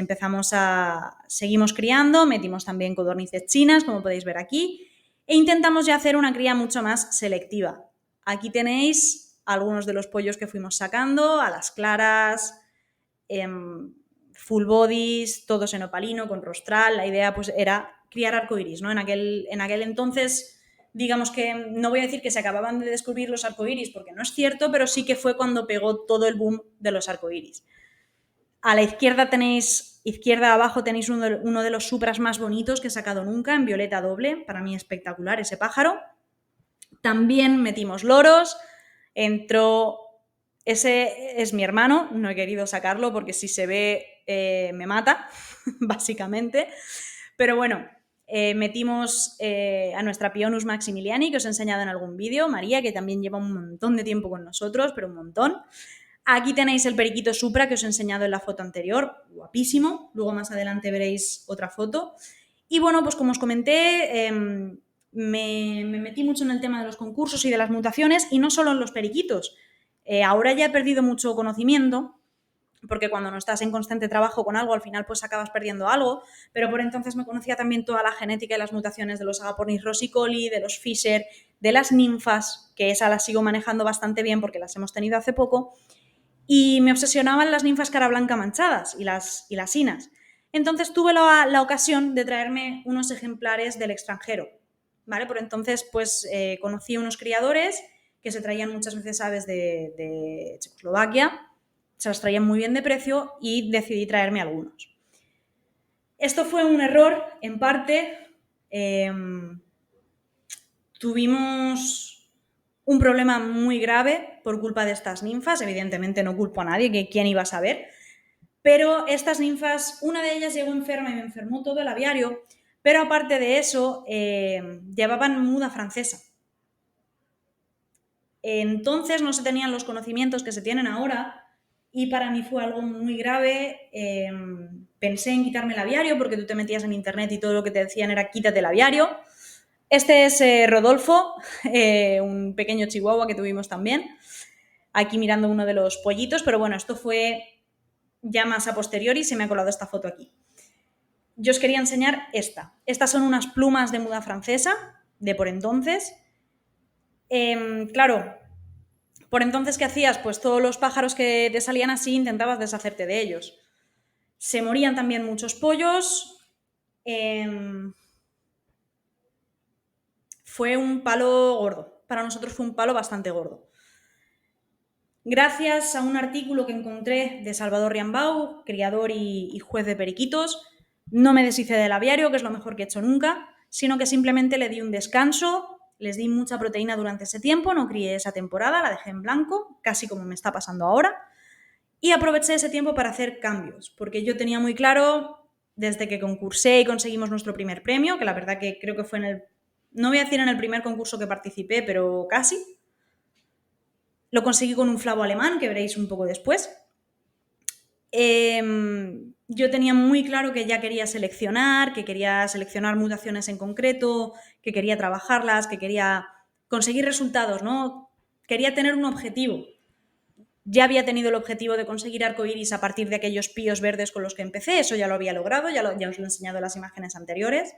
seguimos criando, metimos también codornices chinas, como podéis ver aquí, e intentamos ya hacer una cría mucho más selectiva. Aquí tenéis algunos de los pollos que fuimos sacando, a las claras, full bodies, todos en opalino, con rostral. La idea pues era criar arcoiris, ¿no? En aquel entonces, digamos que no voy a decir que se acababan de descubrir los arcoiris, porque no es cierto, pero sí que fue cuando pegó todo el boom de los arcoiris. A la izquierda abajo tenéis uno de los supras más bonitos que he sacado nunca, en violeta doble, para mí espectacular ese pájaro. También metimos loros, entró, ese es mi hermano, no he querido sacarlo porque si se ve me mata, básicamente, pero bueno, metimos a nuestra Pionus maximiliani, que os he enseñado en algún vídeo, María, que también lleva un montón de tiempo con nosotros, pero un montón. Aquí tenéis el periquito Supra que os he enseñado en la foto anterior, guapísimo. Luego más adelante veréis otra foto. Y bueno, pues como os comenté, me metí mucho en el tema de los concursos y de las mutaciones, y no solo en los periquitos. Ahora ya he perdido mucho conocimiento, porque cuando no estás en constante trabajo con algo, al final pues acabas perdiendo algo, pero por entonces me conocía también toda la genética y las mutaciones de los Agapornis rossicoli, de los Fisher, de las ninfas, que esas las sigo manejando bastante bien porque las hemos tenido hace poco, y me obsesionaban las ninfas cara blanca manchadas y las inas. Entonces tuve la ocasión de traerme unos ejemplares del extranjero, ¿vale? Por entonces pues conocí a unos criadores que se traían muchas veces aves de Checoslovaquia, se las traían muy bien de precio y decidí traerme algunos. Esto fue un error, en parte. Tuvimos un problema muy grave por culpa de estas ninfas. Evidentemente no culpo a nadie, que quién iba a saber. Pero estas ninfas, una de ellas llegó enferma y me enfermó todo el aviario, pero aparte de eso, llevaban muda francesa. Entonces no se tenían los conocimientos que se tienen ahora, y para mí fue algo muy grave. Pensé en quitarme el aviario, porque tú te metías en internet y todo lo que te decían era quítate el aviario. Este es Rodolfo, un pequeño chihuahua que tuvimos también, aquí mirando uno de los pollitos, pero bueno, esto fue ya más a posteriori, se me ha colado esta foto aquí. Yo os quería enseñar esta. Estas son unas plumas de muda francesa, de por entonces. Claro, por entonces, ¿qué hacías? Pues todos los pájaros que te salían así intentabas deshacerte de ellos. Se morían también muchos pollos. Fue un palo gordo. Para nosotros fue un palo bastante gordo. Gracias a un artículo que encontré de Salvador Riambau, criador y juez de periquitos, no me deshice del aviario, que es lo mejor que he hecho nunca, sino que simplemente le di un descanso, les di mucha proteína durante ese tiempo, no crié esa temporada, la dejé en blanco, casi como me está pasando ahora, y aproveché ese tiempo para hacer cambios, porque yo tenía muy claro, desde que concursé y conseguimos nuestro primer premio, que la verdad que creo que fue no voy a decir en el primer concurso que participé, pero casi. Lo conseguí con un flavo alemán, que veréis un poco después. Yo tenía muy claro que ya quería seleccionar mutaciones en concreto, que quería trabajarlas, que quería conseguir resultados, ¿no? Quería tener un objetivo. Ya había tenido el objetivo de conseguir arcoiris a partir de aquellos píos verdes con los que empecé, eso ya lo había logrado, ya os lo he enseñado en las imágenes anteriores.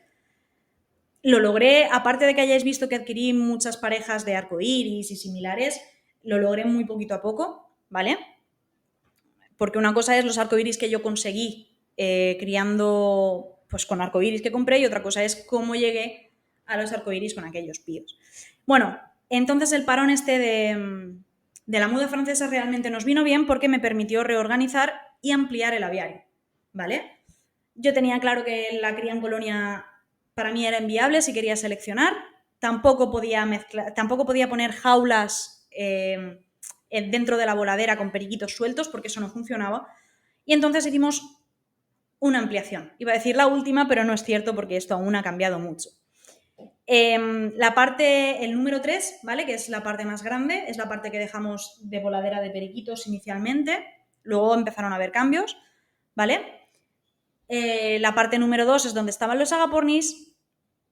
Lo logré, aparte de que hayáis visto que adquirí muchas parejas de arcoiris y similares, lo logré muy poquito a poco, ¿vale? Porque una cosa es los arcoiris que yo conseguí criando pues con arcoiris que compré, y otra cosa es cómo llegué a los arcoiris con aquellos píos. Bueno, entonces el parón este de la muda francesa realmente nos vino bien porque me permitió reorganizar y ampliar el aviario, ¿vale? Yo tenía claro que la cría en colonia para mí era inviable si quería seleccionar. Tampoco podía poner jaulas dentro de la voladera con periquitos sueltos, porque eso no funcionaba. Y entonces hicimos una ampliación. Iba a decir la última, pero no es cierto porque esto aún ha cambiado mucho. La parte, el número 3, ¿vale? Que es la parte más grande, es la parte que dejamos de voladera de periquitos inicialmente. Luego empezaron a haber cambios, ¿vale? La parte número 2 es donde estaban los agapornis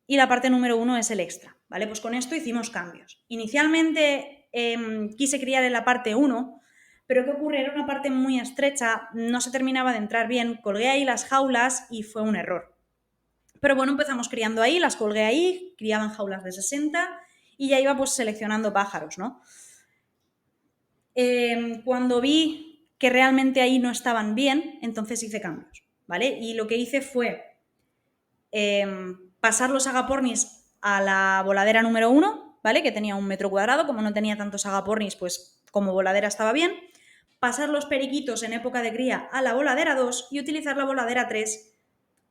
y la parte número 1 es el extra, ¿vale? Pues con esto hicimos cambios. Inicialmente quise criar en la parte 1, pero ¿qué ocurre? Era una parte muy estrecha, no se terminaba de entrar bien, colgué ahí las jaulas y fue un error. Pero bueno, empezamos criando ahí, las colgué ahí, criaban jaulas de 60 y ya iba pues seleccionando pájaros, ¿no? Cuando vi que realmente ahí no estaban bien, entonces hice cambios, ¿vale? Y lo que hice fue pasar los agapornis a la voladera número 1, ¿vale? Que tenía 1 metro cuadrado, como no tenía tantos agapornis, pues como voladera estaba bien. Pasar los periquitos en época de cría a la voladera 2 y utilizar la voladera 3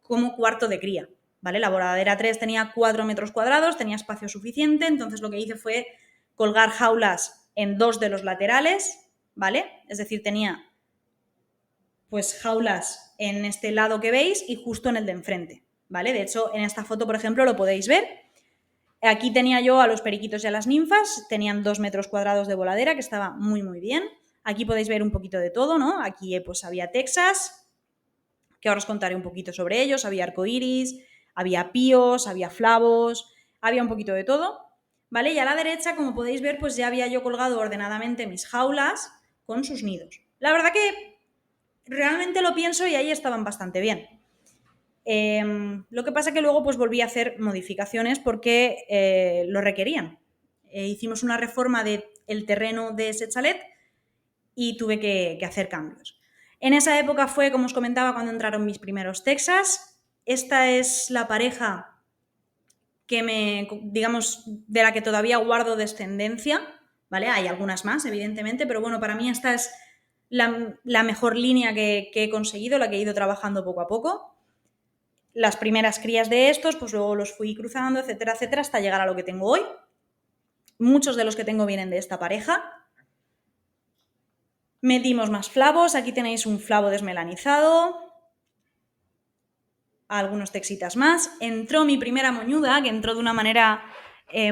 como cuarto de cría, ¿vale? La voladera 3 tenía 4 metros cuadrados, tenía espacio suficiente, entonces lo que hice fue colgar jaulas en 2 de los laterales, ¿vale? Es decir, tenía pues jaulas en este lado que veis y justo en el de enfrente, ¿vale? De hecho, en esta foto, por ejemplo, lo podéis ver. Aquí tenía yo a los periquitos y a las ninfas, tenían 2 metros cuadrados de voladera, que estaba muy, muy bien. Aquí podéis ver un poquito de todo, ¿no? Aquí pues había Texas, que ahora os contaré un poquito sobre ellos, había arcoiris, había píos, había flavos, había un poquito de todo, ¿vale? Y a la derecha, como podéis ver, pues ya había yo colgado ordenadamente mis jaulas con sus nidos. La verdad que realmente lo pienso y ahí estaban bastante bien. Lo que pasa que luego pues volví a hacer modificaciones porque lo requerían. Hicimos una reforma del terreno de ese chalet y tuve que hacer cambios. En esa época fue, como os comentaba, cuando entraron mis primeros Texas. Esta es la pareja que digamos, de la que todavía guardo descendencia, ¿vale? Hay algunas más, evidentemente, pero bueno, para mí esta es la mejor línea que he conseguido, la que he ido trabajando poco a poco. Las primeras crías de estos, pues luego los fui cruzando, etcétera, etcétera, hasta llegar a lo que tengo hoy. Muchos de los que tengo vienen de esta pareja. Metimos más flavos, aquí tenéis un flavo desmelanizado, algunos texitas más. Entró mi primera moñuda, que entró de una manera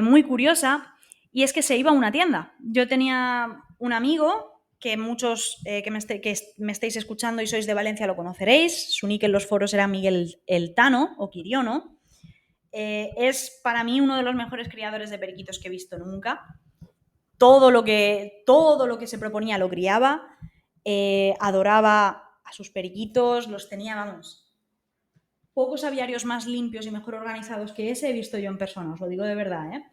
muy curiosa, y es que se iba a una tienda. Yo tenía un amigo, que muchos que me estáis escuchando y sois de Valencia lo conoceréis, su nick en los foros era Miguel el Tano, o Quiriono. Es para mí uno de los mejores criadores de periquitos que he visto nunca. Todo lo que se proponía lo criaba, adoraba a sus periquitos, los tenía, vamos, pocos aviarios más limpios y mejor organizados que ese he visto yo en persona, os lo digo de verdad, ¿eh?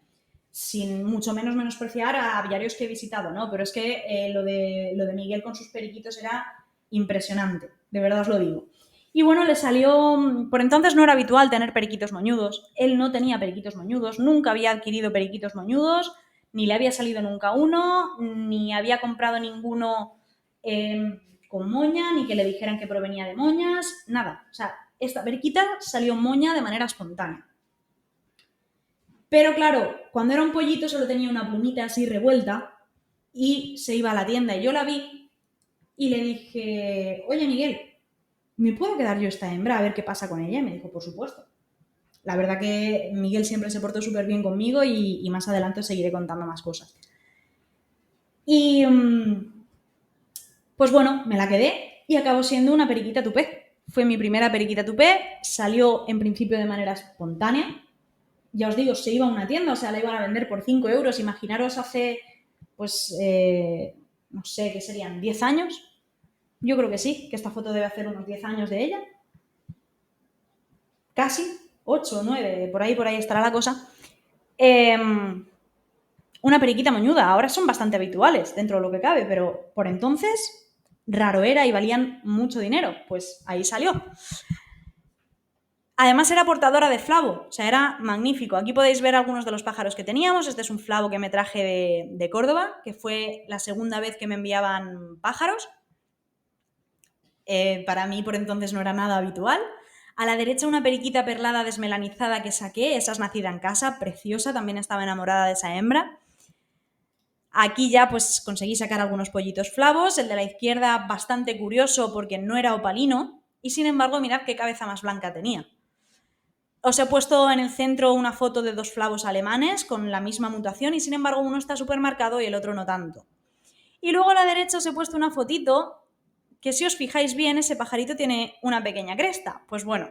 Sin mucho menos menospreciar a aviarios que he visitado, ¿no? Pero es que lo de Miguel con sus periquitos era impresionante, de verdad os lo digo. Y bueno, le salió... Por entonces no era habitual tener periquitos moñudos. Él no tenía periquitos moñudos, nunca había adquirido periquitos moñudos, ni le había salido nunca uno, ni había comprado ninguno con moña, ni que le dijeran que provenía de moñas, nada. O sea, esta periquita salió moña de manera espontánea. Pero claro, cuando era un pollito solo tenía una plumita así revuelta y se iba a la tienda y yo la vi y le dije, oye Miguel, ¿me puedo quedar yo esta hembra a ver qué pasa con ella? Y me dijo, por supuesto. La verdad que Miguel siempre se portó súper bien conmigo y más adelante os seguiré contando más cosas. Y pues bueno, me la quedé y acabó siendo una periquita tupé. Fue mi primera periquita tupé, salió en principio de manera espontánea. Ya os digo, se iba a una tienda, o sea, la iban a vender por 5 euros. Imaginaros hace, pues, no sé, ¿qué serían? ¿10 años? Yo creo que sí, que esta foto debe hacer unos 10 años de ella. Casi, 8 o 9, por ahí estará la cosa. Una periquita moñuda, ahora son bastante habituales dentro de lo que cabe, pero por entonces raro era y valían mucho dinero. Pues ahí salió. Además era portadora de flavo, o sea, era magnífico. Aquí podéis ver algunos de los pájaros que teníamos. Este es un flavo que me traje de Córdoba, que fue la segunda vez que me enviaban pájaros. Para mí por entonces no era nada habitual. A la derecha una periquita perlada desmelanizada que saqué, esa es nacida en casa, preciosa, también estaba enamorada de esa hembra. Aquí ya pues conseguí sacar algunos pollitos flavos, el de la izquierda bastante curioso porque no era opalino y sin embargo mirad qué cabeza más blanca tenía. Os he puesto en el centro una foto de dos flavos alemanes con la misma mutación y sin embargo uno está súper marcado y el otro no tanto. Y luego a la derecha os he puesto una fotito que si os fijáis bien ese pajarito tiene una pequeña cresta. Pues bueno,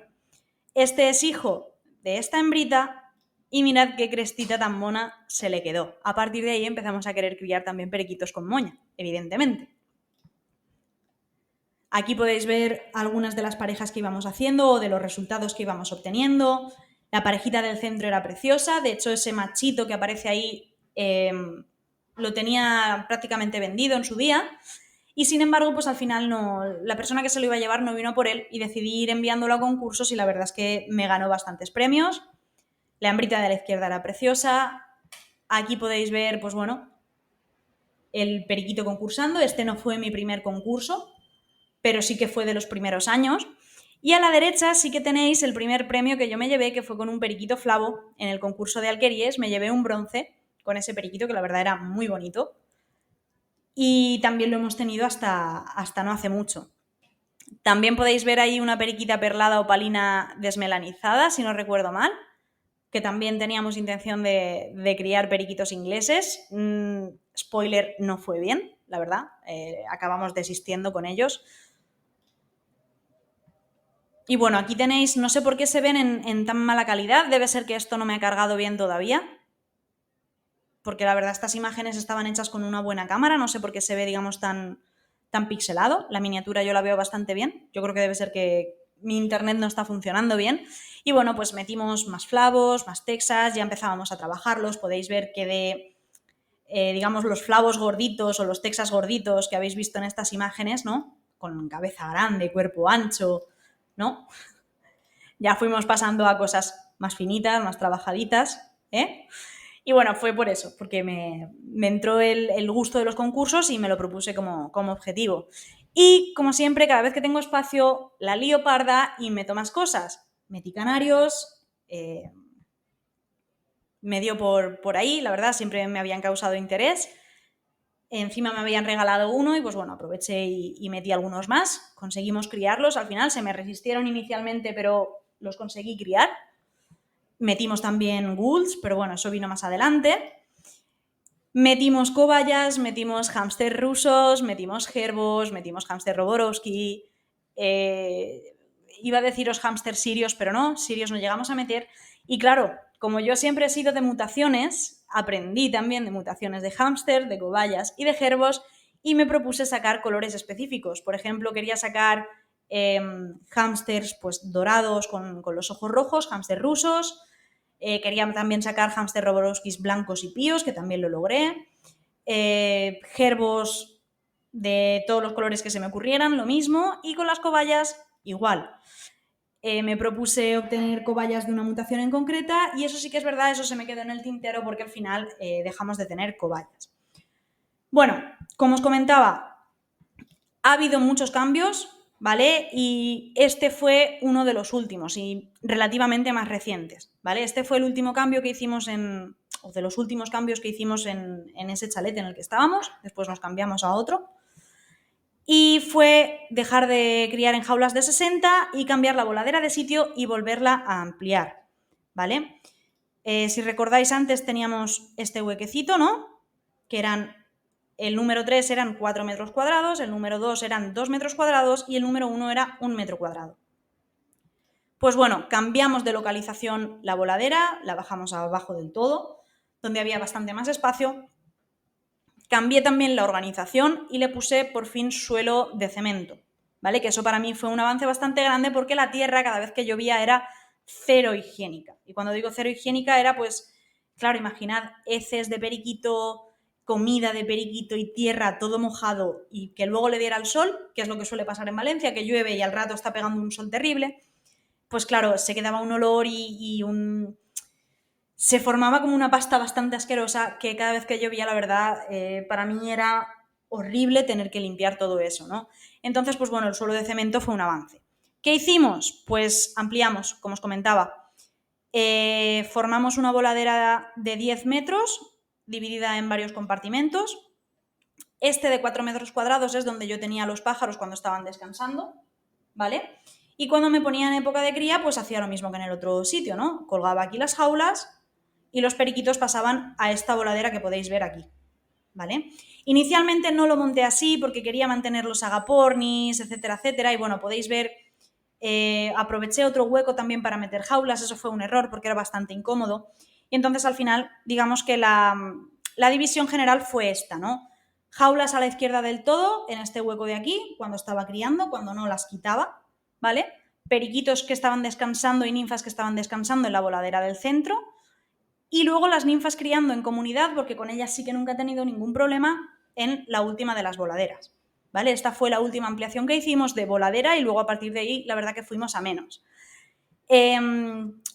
este es hijo de esta hembrita y mirad qué crestita tan mona se le quedó. A partir de ahí empezamos a querer criar también periquitos con moña, evidentemente. Aquí podéis ver algunas de las parejas que íbamos haciendo o de los resultados que íbamos obteniendo. La parejita del centro era preciosa, de hecho ese machito que aparece ahí lo tenía prácticamente vendido en su día y sin embargo pues al final no, la persona que se lo iba a llevar no vino por él y decidí ir enviándolo a concursos y la verdad es que me ganó bastantes premios. La hembrita de la izquierda era preciosa. Aquí podéis ver, pues bueno, el periquito concursando. Este no fue mi primer concurso, pero sí que fue de los primeros años. Y a la derecha sí que tenéis el primer premio que yo me llevé, que fue con un periquito flavo en el concurso de Alqueries. Me llevé un bronce con ese periquito, que la verdad era muy bonito. Y también lo hemos tenido hasta no hace mucho. También podéis ver ahí una periquita perlada opalina desmelanizada, si no recuerdo mal, que también teníamos intención de criar periquitos ingleses. Spoiler, no fue bien. la verdad. Acabamos desistiendo con ellos. Y bueno, aquí tenéis, no sé por qué se ven en tan mala calidad, debe ser que esto no me ha cargado bien todavía, porque la verdad estas imágenes estaban hechas con una buena cámara, no sé por qué se ve, digamos, tan pixelado. La miniatura yo la veo bastante bien, yo creo que debe ser que mi internet no está funcionando bien. Y bueno, pues metimos más flavos, más texas, ya empezábamos a trabajarlos, podéis ver que digamos, los flavos gorditos o los texas gorditos que habéis visto en estas imágenes, ¿no? Con cabeza grande, cuerpo ancho, ¿no? Ya fuimos pasando a cosas más finitas, más trabajaditas, ¿eh? Y bueno, fue por eso, porque me entró el gusto de los concursos y me lo propuse como objetivo. Y como siempre, cada vez que tengo espacio, la lío parda y meto más cosas. Metí canarios, me dio por ahí, la verdad, siempre me habían causado interés. Encima me habían regalado uno y pues bueno, aproveché y metí algunos más. Conseguimos criarlos, al final se me resistieron inicialmente, pero los conseguí criar. Metimos también ghouls, pero bueno, eso vino más adelante. Metimos cobayas, metimos hámster rusos, metimos gerbos, metimos hámster roborovski. Iba a deciros hámster sirios, pero no, sirios no llegamos a meter. Y claro, como yo siempre he sido de mutaciones, aprendí también de mutaciones de hámster, de cobayas y de gerbos y me propuse sacar colores específicos. Por ejemplo, quería sacar hámsters pues, dorados con los ojos rojos, hámster rusos. Quería también sacar hámster roborovskis blancos y píos, que también lo logré. Gerbos de todos los colores que se me ocurrieran, lo mismo. Y con las cobayas, igual. Me propuse obtener cobayas de una mutación en concreta y eso sí que es verdad, eso se me quedó en el tintero porque al final dejamos de tener cobayas. Bueno, como os comentaba, ha habido muchos cambios, ¿vale? Y este fue uno de los últimos y relativamente más recientes, ¿vale? Este fue el último cambio que hicimos o de los últimos cambios que hicimos en ese chalet en el que estábamos, después nos cambiamos a otro. Y fue dejar de criar en jaulas de 60 y cambiar la voladera de sitio y volverla a ampliar, ¿vale? Si recordáis antes teníamos este huequecito, ¿no? Que eran, el número 3 eran 4 metros cuadrados, el número 2 eran 2 metros cuadrados y el número 1 era 1 metro cuadrado. Pues bueno, cambiamos de localización la voladera, la bajamos abajo del todo, donde había bastante más espacio. Cambié también la organización y le puse por fin suelo de cemento, ¿vale? Que eso para mí fue un avance bastante grande porque la tierra cada vez que llovía era cero higiénica. Y cuando digo cero higiénica era pues, claro, imaginad heces de periquito, comida de periquito y tierra todo mojado y que luego le diera el sol, que es lo que suele pasar en Valencia, que llueve y al rato está pegando un sol terrible, pues claro, se quedaba un olor y un... Se formaba como una pasta bastante asquerosa que cada vez que llovía, la verdad, para mí era horrible tener que limpiar todo eso, ¿no? Entonces, pues bueno, el suelo de cemento fue un avance. ¿Qué hicimos? Pues ampliamos, como os comentaba. Formamos una voladera de 10 metros, dividida en varios compartimentos. Este de 4 metros cuadrados es donde yo tenía los pájaros cuando estaban descansando, ¿vale? Y cuando me ponía en época de cría, pues hacía lo mismo que en el otro sitio, ¿no? Colgaba aquí las jaulas y los periquitos pasaban a esta voladera que podéis ver aquí, ¿vale? Inicialmente no lo monté así porque quería mantener los agapornis, etcétera, etcétera, y bueno, podéis ver, aproveché otro hueco también para meter jaulas, eso fue un error porque era bastante incómodo, y entonces al final, digamos que la división general fue esta, ¿no? Jaulas a la izquierda del todo, en este hueco de aquí, cuando estaba criando, cuando no las quitaba, ¿vale? Periquitos que estaban descansando y ninfas que estaban descansando en la voladera del centro, y luego las ninfas criando en comunidad, porque con ellas sí que nunca he tenido ningún problema, en la última de las voladeras, ¿vale? Esta fue la última ampliación que hicimos de voladera y luego a partir de ahí la verdad que fuimos a menos.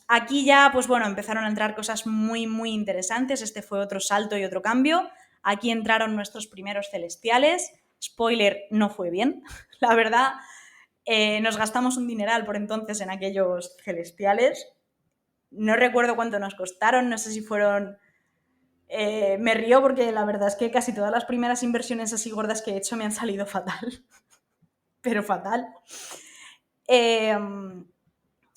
Aquí ya, pues bueno, empezaron a entrar cosas muy, muy interesantes. Este fue otro salto y otro cambio. Aquí entraron nuestros primeros celestiales. Spoiler, no fue bien, la verdad. Nos gastamos un dineral por entonces en aquellos celestiales. No recuerdo cuánto nos costaron, no sé si fueron... me río porque la verdad es que casi todas las primeras inversiones así gordas que he hecho me han salido fatal. Pero fatal.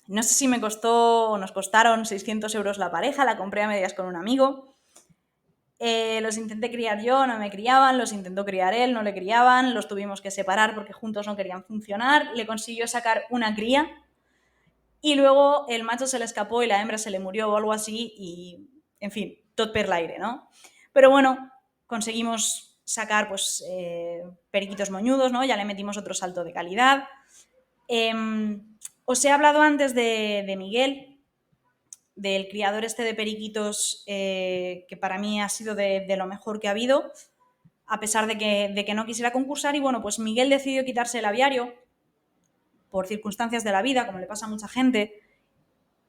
No sé si nos costaron 600 euros la pareja, la compré a medias con un amigo. Los intenté criar yo, no me criaban, los intentó criar él, no le criaban, los tuvimos que separar porque juntos no querían funcionar, le consiguió sacar una cría y luego el macho se le escapó y la hembra se le murió o algo así y, en fin, tot per l'aire, ¿no? Pero bueno, conseguimos sacar pues periquitos moñudos, ¿no? Ya le metimos otro salto de calidad. Os he hablado antes de Miguel, del criador este de periquitos, que para mí ha sido de lo mejor que ha habido, a pesar de que no quisiera concursar. Y bueno, pues Miguel decidió quitarse el aviario por circunstancias de la vida, como le pasa a mucha gente.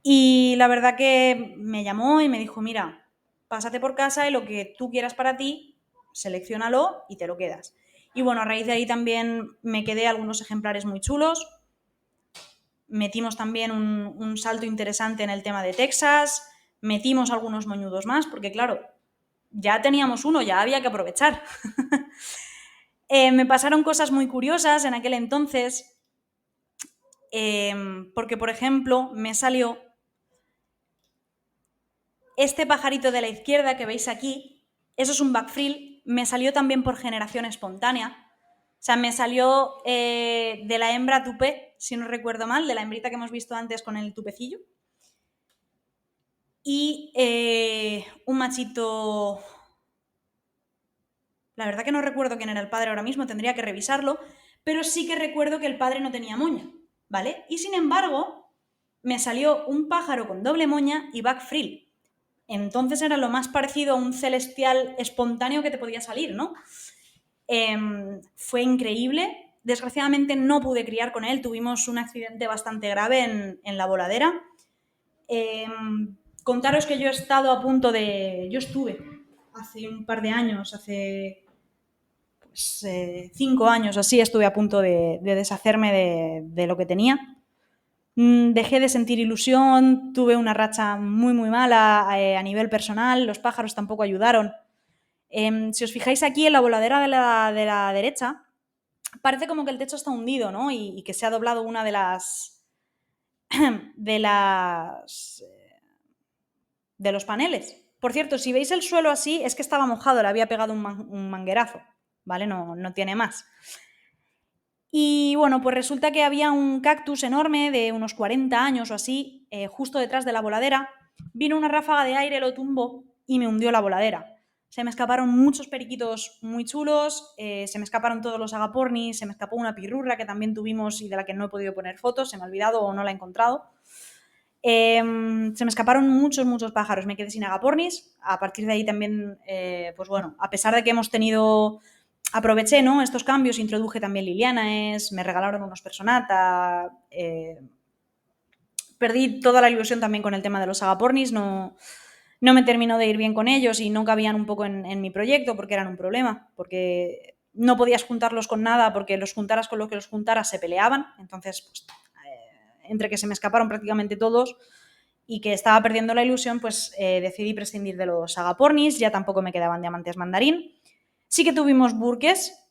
Y la verdad que me llamó y me dijo, mira, pásate por casa y lo que tú quieras para ti, selecciónalo y te lo quedas. Y bueno, a raíz de ahí también me quedé algunos ejemplares muy chulos. Metimos también un salto interesante en el tema de Texas, metimos algunos moñudos más, porque claro, ya teníamos uno, ya había que aprovechar. Me pasaron cosas muy curiosas en aquel entonces, porque por ejemplo me salió este pajarito de la izquierda que veis aquí, eso es un backfrill, me salió también por generación espontánea. O sea, me salió de la hembra tupé, si no recuerdo mal, de la hembrita que hemos visto antes con el tupecillo. Y un machito... La verdad que no recuerdo quién era el padre ahora mismo, tendría que revisarlo, pero sí que recuerdo que el padre no tenía moña, ¿vale? Y sin embargo, me salió un pájaro con doble moña y backfrill. Entonces era lo más parecido a un celestial espontáneo que te podía salir, ¿no? Fue increíble. Desgraciadamente no pude criar con él, tuvimos un accidente bastante grave en la voladera. Contaros que yo he estado a punto de... Yo estuve hace un par de años, hace pues, 5 años así, estuve a punto de deshacerme de lo que tenía. Dejé de sentir ilusión, tuve una racha muy muy mala a nivel personal, los pájaros tampoco ayudaron. Si os fijáis aquí en la voladera de la derecha, parece como que el techo está hundido, ¿no? Y que se ha doblado una de las de los paneles. Por cierto, si veis el suelo así, es que estaba mojado, le había pegado un manguerazo, ¿vale? No tiene más. Y bueno, pues resulta que había un cactus enorme de unos 40 años o así, justo detrás de la voladera. Vino una ráfaga de aire, lo tumbó y me hundió la voladera. Se me escaparon muchos periquitos muy chulos, se me escaparon todos los agapornis, se me escapó una pirurra que también tuvimos y de la que no he podido poner fotos, se me ha olvidado o no la he encontrado. Se me escaparon muchos pájaros, me quedé sin agapornis. A partir de ahí también, pues bueno, a pesar de que hemos tenido... Aproveché, ¿no?, estos cambios, introduje también lilianaes, me regalaron unos personata, perdí toda la ilusión también con el tema de los agapornis, no me terminó de ir bien con ellos y no cabían un poco en mi proyecto porque eran un problema, porque no podías juntarlos con nada porque los juntaras con lo que los juntaras se peleaban, entonces pues, entre que se me escaparon prácticamente todos y que estaba perdiendo la ilusión, pues decidí prescindir de los agapornis, ya tampoco me quedaban diamantes mandarín. Sí que tuvimos burques,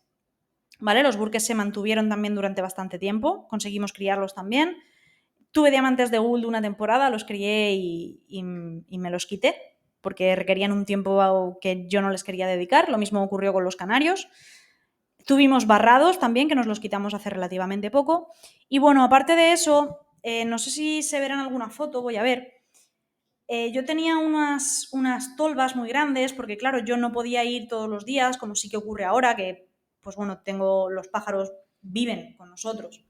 ¿vale? Los burques se mantuvieron también durante bastante tiempo, conseguimos criarlos también. Tuve diamantes de gould una temporada, los crié y me los quité, porque requerían un tiempo que yo no les quería dedicar. Lo mismo ocurrió con los canarios. Tuvimos barrados también, que nos los quitamos hace relativamente poco. Y bueno, aparte de eso, no sé si se verá en alguna foto, voy a ver. Yo tenía unas tolvas muy grandes, porque claro, yo no podía ir todos los días, como sí que ocurre ahora, que pues bueno, los pájaros viven con nosotros.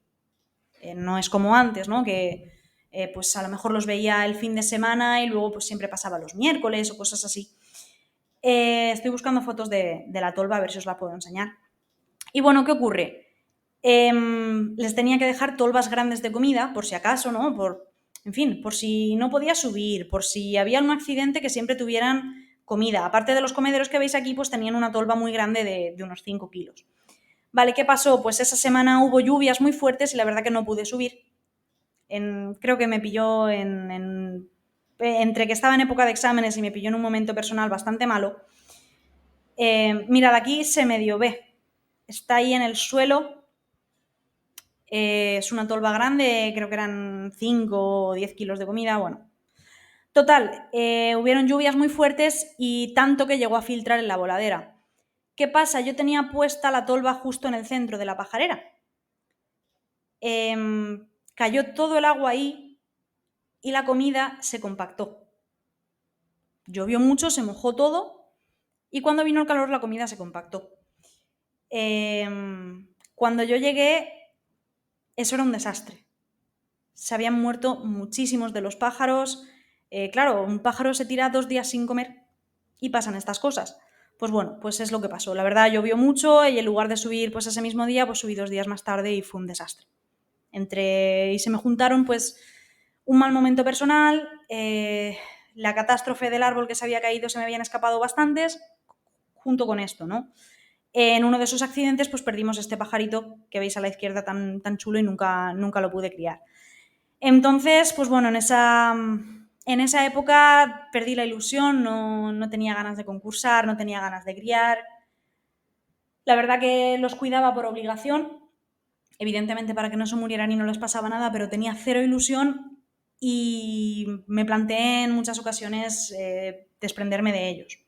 No es como antes, ¿no? Que pues a lo mejor los veía el fin de semana y luego pues siempre pasaba los miércoles o cosas así. Estoy buscando fotos de la tolva, a ver si os la puedo enseñar. Y bueno, ¿qué ocurre? Les tenía que dejar tolvas grandes de comida, por si acaso, ¿no? En fin, por si no podía subir, por si había un accidente, que siempre tuvieran comida. Aparte de los comederos que veis aquí, pues tenían una tolva muy grande de unos 5 kilos. Vale, ¿qué pasó? Pues esa semana hubo lluvias muy fuertes y la verdad que no pude subir. Creo que me pilló entre que estaba en época de exámenes y me pilló en un momento personal bastante malo. Mirad, aquí se medio ve. Está ahí en el suelo. Es una tolva grande, creo que eran 5 o 10 kilos de comida, bueno. Total, hubieron lluvias muy fuertes y tanto que llegó a filtrar en la voladera. ¿Qué pasa? Yo tenía puesta la tolva justo en el centro de la pajarera. Cayó todo el agua ahí y la comida se compactó. Llovió mucho, se mojó todo y cuando vino el calor la comida se compactó. Cuando yo llegué, eso era un desastre. Se habían muerto muchísimos de los pájaros. Claro, un pájaro se tira 2 días sin comer y pasan estas cosas. Pues bueno, pues es lo que pasó. La verdad, llovió mucho y en lugar de subir pues ese mismo día, pues subí 2 días más tarde y fue un desastre. Y se me juntaron pues un mal momento personal, la catástrofe del árbol que se había caído, se me habían escapado bastantes, junto con esto, ¿no? En uno de esos accidentes pues perdimos este pajarito que veis a la izquierda tan chulo y nunca lo pude criar. Entonces, pues bueno, en esa época perdí la ilusión, no tenía ganas de concursar, no tenía ganas de criar. La verdad que los cuidaba por obligación, evidentemente para que no se murieran y no les pasaba nada, pero tenía cero ilusión y me planteé en muchas ocasiones desprenderme de ellos.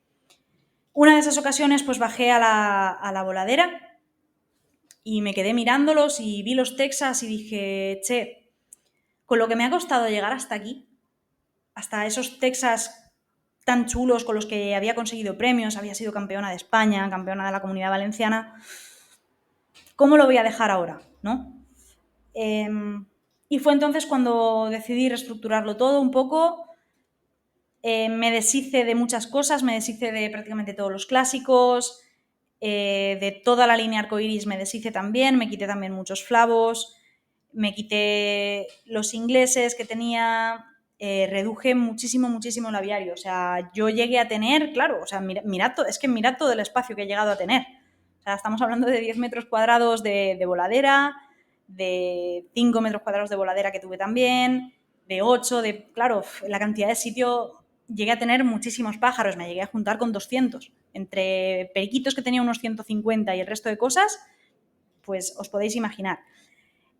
Una de esas ocasiones pues bajé a la voladera y me quedé mirándolos y vi los Texas y dije, che, con lo que me ha costado llegar hasta aquí, hasta esos Texas tan chulos con los que había conseguido premios, había sido campeona de España, campeona de la Comunidad Valenciana, ¿cómo lo voy a dejar ahora? ¿No? Y fue entonces cuando decidí reestructurarlo todo un poco. Me deshice de muchas cosas, me deshice de prácticamente todos los clásicos, de toda la línea arcoiris me deshice también, me quité también muchos flavos, me quité los ingleses que tenía, reduje muchísimo el aviario. O sea, yo llegué a tener, claro, o sea, mirad todo el espacio que he llegado a tener. O sea, estamos hablando de 10 metros cuadrados de voladera, de 5 metros cuadrados de voladera que tuve también, de 8, claro, la cantidad de sitio, llegué a tener muchísimos pájaros, me llegué a juntar con 200. Entre periquitos que tenía unos 150 y el resto de cosas, pues os podéis imaginar.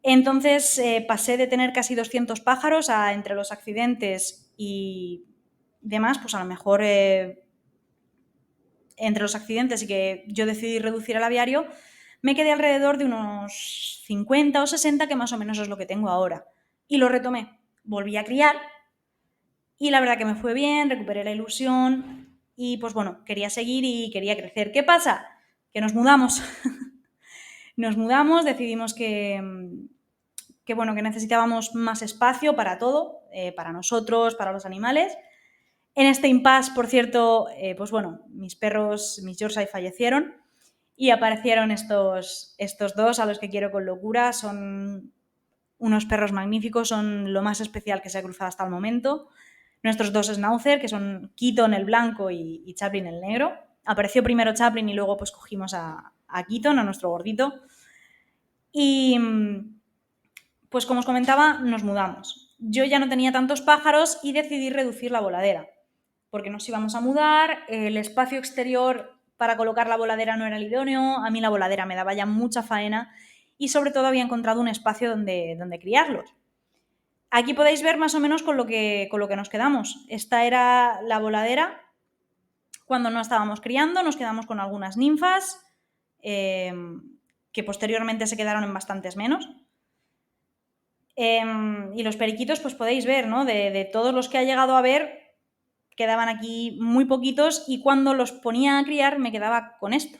Entonces pasé de tener casi 200 pájaros a, entre los accidentes y demás, pues a lo mejor entre los accidentes y que yo decidí reducir el aviario, me quedé alrededor de unos 50 o 60, que más o menos es lo que tengo ahora. Y lo retomé, volví a criar y la verdad que me fue bien, recuperé la ilusión y pues bueno, quería seguir y quería crecer. ¿Qué pasa? Que nos mudamos. Nos mudamos, decidimos que bueno, que necesitábamos más espacio para todo, para nosotros, para los animales. En este impasse, por cierto, pues bueno, mis perros, mis Yorkshire fallecieron y aparecieron estos dos a los que quiero con locura. Son unos perros magníficos, son lo más especial que se ha cruzado hasta el momento. Nuestros dos Schnauzer, que son Keaton el blanco y Chaplin el negro. Apareció primero Chaplin y luego pues cogimos a Keaton, a nuestro gordito. Y pues como os comentaba, nos mudamos. Yo ya no tenía tantos pájaros y decidí reducir la voladera, porque nos íbamos a mudar, el espacio exterior para colocar la voladera no era el idóneo, a mí la voladera me daba ya mucha faena y sobre todo había encontrado un espacio donde criarlos. Aquí podéis ver más o menos con lo que nos quedamos. Esta era la voladera cuando no estábamos criando, nos quedamos con algunas ninfas, que posteriormente se quedaron en bastantes menos. Y los periquitos, pues podéis ver, ¿no? De todos los que ha llegado a ver, quedaban aquí muy poquitos y cuando los ponía a criar me quedaba con esto.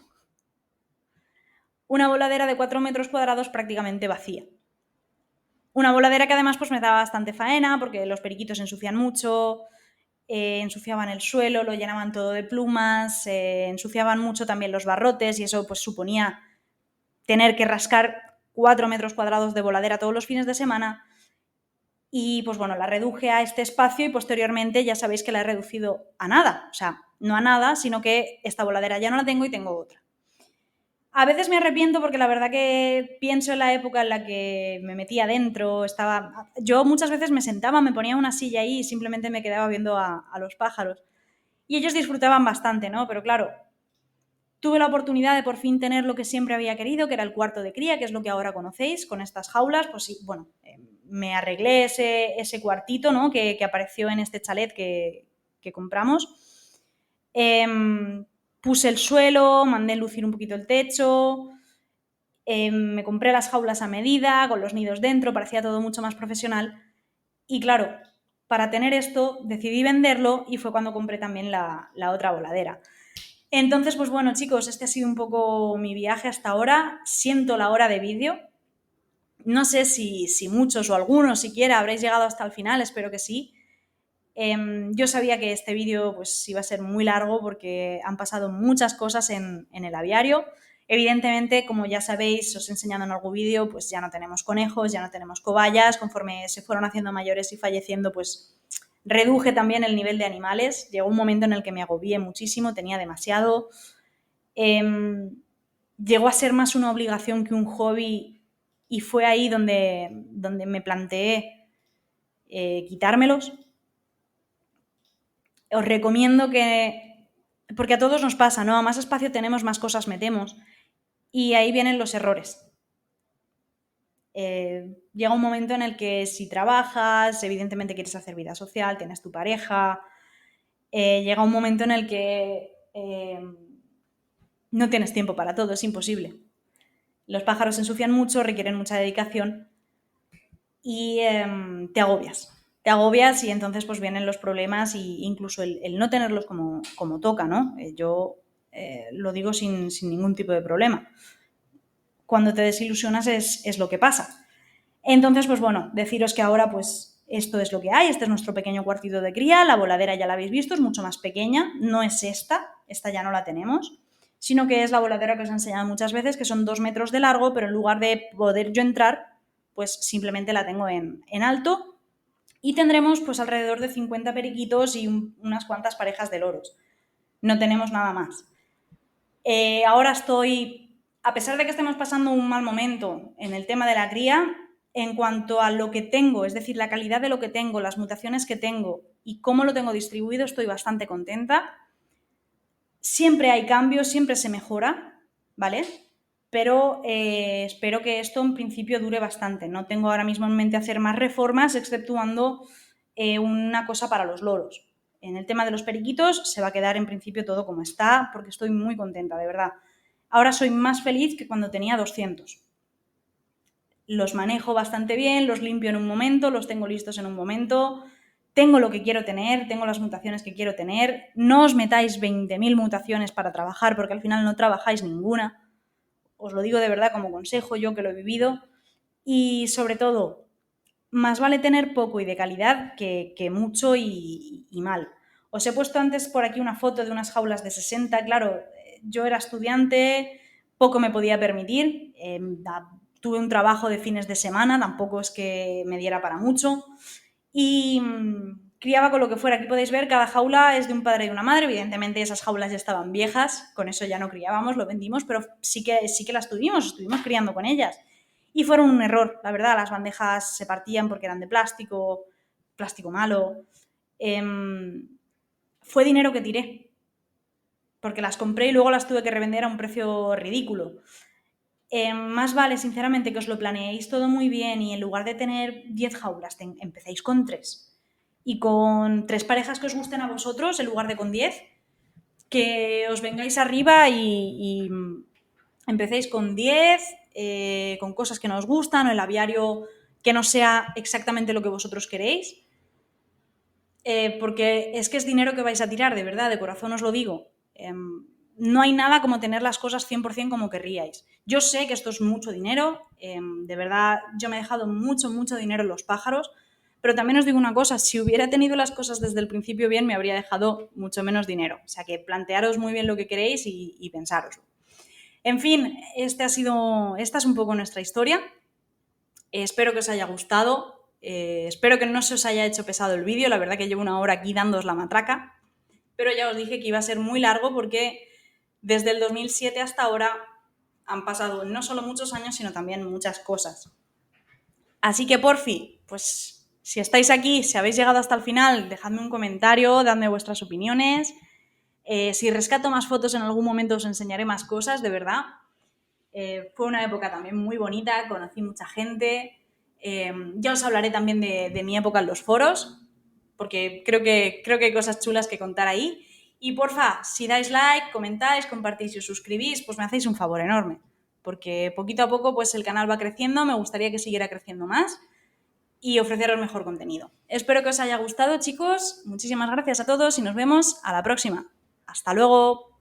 Una voladera de 4 metros cuadrados prácticamente vacía. Una voladera que además pues me daba bastante faena porque los periquitos ensucian mucho, ensuciaban el suelo, lo llenaban todo de plumas, ensuciaban mucho también los barrotes y eso pues suponía tener que rascar 4 metros cuadrados de voladera todos los fines de semana. Y pues bueno, la reduje a este espacio y posteriormente ya sabéis que la he reducido a nada. O sea, no a nada, sino que esta voladera ya no la tengo y tengo otra. A veces me arrepiento porque la verdad que pienso en la época en la que me metía dentro, yo muchas veces me sentaba, me ponía una silla ahí y simplemente me quedaba viendo a los pájaros. Y ellos disfrutaban bastante, ¿no? Pero claro, tuve la oportunidad de por fin tener lo que siempre había querido, que era el cuarto de cría, que es lo que ahora conocéis, con estas jaulas, pues sí, bueno, me arreglé ese cuartito, ¿no? que apareció en este chalet que compramos. Puse el suelo, mandé lucir un poquito el techo, me compré las jaulas a medida, con los nidos dentro, parecía todo mucho más profesional. Y claro, para tener esto decidí venderlo y fue cuando compré también la otra voladera. Entonces, pues bueno, chicos, este ha sido un poco mi viaje hasta ahora. Siento la hora de vídeo. No sé si muchos o algunos siquiera habréis llegado hasta el final, espero que sí. Yo sabía que este vídeo pues, iba a ser muy largo porque han pasado muchas cosas en el aviario. Evidentemente, como ya sabéis, os he enseñado en algún vídeo, pues ya no tenemos conejos, ya no tenemos cobayas. Conforme se fueron haciendo mayores y falleciendo, pues reduje también el nivel de animales. Llegó un momento en el que me agobié muchísimo, tenía demasiado. Llegó a ser más una obligación que un hobby y fue ahí donde me planteé quitármelos. Os recomiendo que, porque a todos nos pasa, ¿no? A más espacio tenemos, más cosas metemos. Y ahí vienen los errores. Llega un momento en el que si trabajas, evidentemente quieres hacer vida social, tienes tu pareja, llega un momento en el que no tienes tiempo para todo, es imposible. Los pájaros se ensucian mucho, requieren mucha dedicación y te agobias. Te agobias y entonces pues vienen los problemas e incluso el no tenerlos como toca, ¿no? Yo lo digo sin ningún tipo de problema. Cuando te desilusionas es lo que pasa. Entonces, pues bueno, deciros que ahora pues esto es lo que hay, este es nuestro pequeño cuartito de cría, la voladera ya la habéis visto, es mucho más pequeña, no es esta ya no la tenemos, sino que es la voladera que os he enseñado muchas veces, que son 2 metros de largo, pero en lugar de poder yo entrar, pues simplemente la tengo en alto y tendremos pues alrededor de 50 periquitos y unas cuantas parejas de loros. No tenemos nada más. Ahora estoy, a pesar de que estemos pasando un mal momento en el tema de la cría, en cuanto a lo que tengo, es decir, la calidad de lo que tengo, las mutaciones que tengo y cómo lo tengo distribuido, estoy bastante contenta. Siempre hay cambios, siempre se mejora, ¿vale? Pero espero que esto en principio dure bastante. No tengo ahora mismo en mente hacer más reformas, exceptuando una cosa para los loros. En el tema de los periquitos se va a quedar en principio todo como está, porque estoy muy contenta, de verdad. Ahora soy más feliz que cuando tenía 200. Los manejo bastante bien, los limpio en un momento, los tengo listos en un momento, tengo lo que quiero tener, tengo las mutaciones que quiero tener. No os metáis 20.000 mutaciones para trabajar, porque al final no trabajáis ninguna. Os lo digo de verdad como consejo, yo que lo he vivido. Y sobre todo, más vale tener poco y de calidad que mucho y mal. Os he puesto antes por aquí una foto de unas jaulas de 60. Claro, yo era estudiante, poco me podía permitir. Tuve un trabajo de fines de semana, tampoco es que me diera para mucho. Y criaba con lo que fuera. Aquí podéis ver, cada jaula es de un padre y una madre. Evidentemente esas jaulas ya estaban viejas, con eso ya no criábamos, lo vendimos, pero sí que las estuvimos criando con ellas. Y fueron un error, la verdad, las bandejas se partían porque eran de plástico malo. Fue dinero que tiré, porque las compré y luego las tuve que revender a un precio ridículo. Más vale, sinceramente, que os lo planeéis todo muy bien y en lugar de tener 10 jaulas, empecéis con 3. Y con 3 parejas que os gusten a vosotros, en lugar de con 10, que os vengáis arriba y empecéis con 10, con cosas que no os gustan, o el aviario que no sea exactamente lo que vosotros queréis. Porque es que es dinero que vais a tirar, de verdad, de corazón os lo digo. No hay nada como tener las cosas 100% como querríais. Yo sé que esto es mucho dinero, de verdad, yo me he dejado mucho dinero en los pájaros, pero también os digo una cosa, si hubiera tenido las cosas desde el principio bien, me habría dejado mucho menos dinero. O sea que plantearos muy bien lo que queréis y pensároslo. En fin, esta es un poco nuestra historia. Espero que os haya gustado. Espero que no se os haya hecho pesado el vídeo. La verdad que llevo una hora aquí dándoos la matraca. Pero ya os dije que iba a ser muy largo porque desde el 2007 hasta ahora han pasado no solo muchos años, sino también muchas cosas. Así que porfi, pues si estáis aquí, si habéis llegado hasta el final, dejadme un comentario, dadme vuestras opiniones. Si rescato más fotos en algún momento os enseñaré más cosas, de verdad. Fue una época también muy bonita, conocí mucha gente. Ya os hablaré también de mi época en los foros, porque creo que hay cosas chulas que contar ahí. Y porfa, si dais like, comentáis, compartís y os suscribís, pues me hacéis un favor enorme, porque poquito a poco pues el canal va creciendo, me gustaría que siguiera creciendo más y ofreceros mejor contenido. Espero que os haya gustado, chicos. Muchísimas gracias a todos y nos vemos a la próxima. ¡Hasta luego!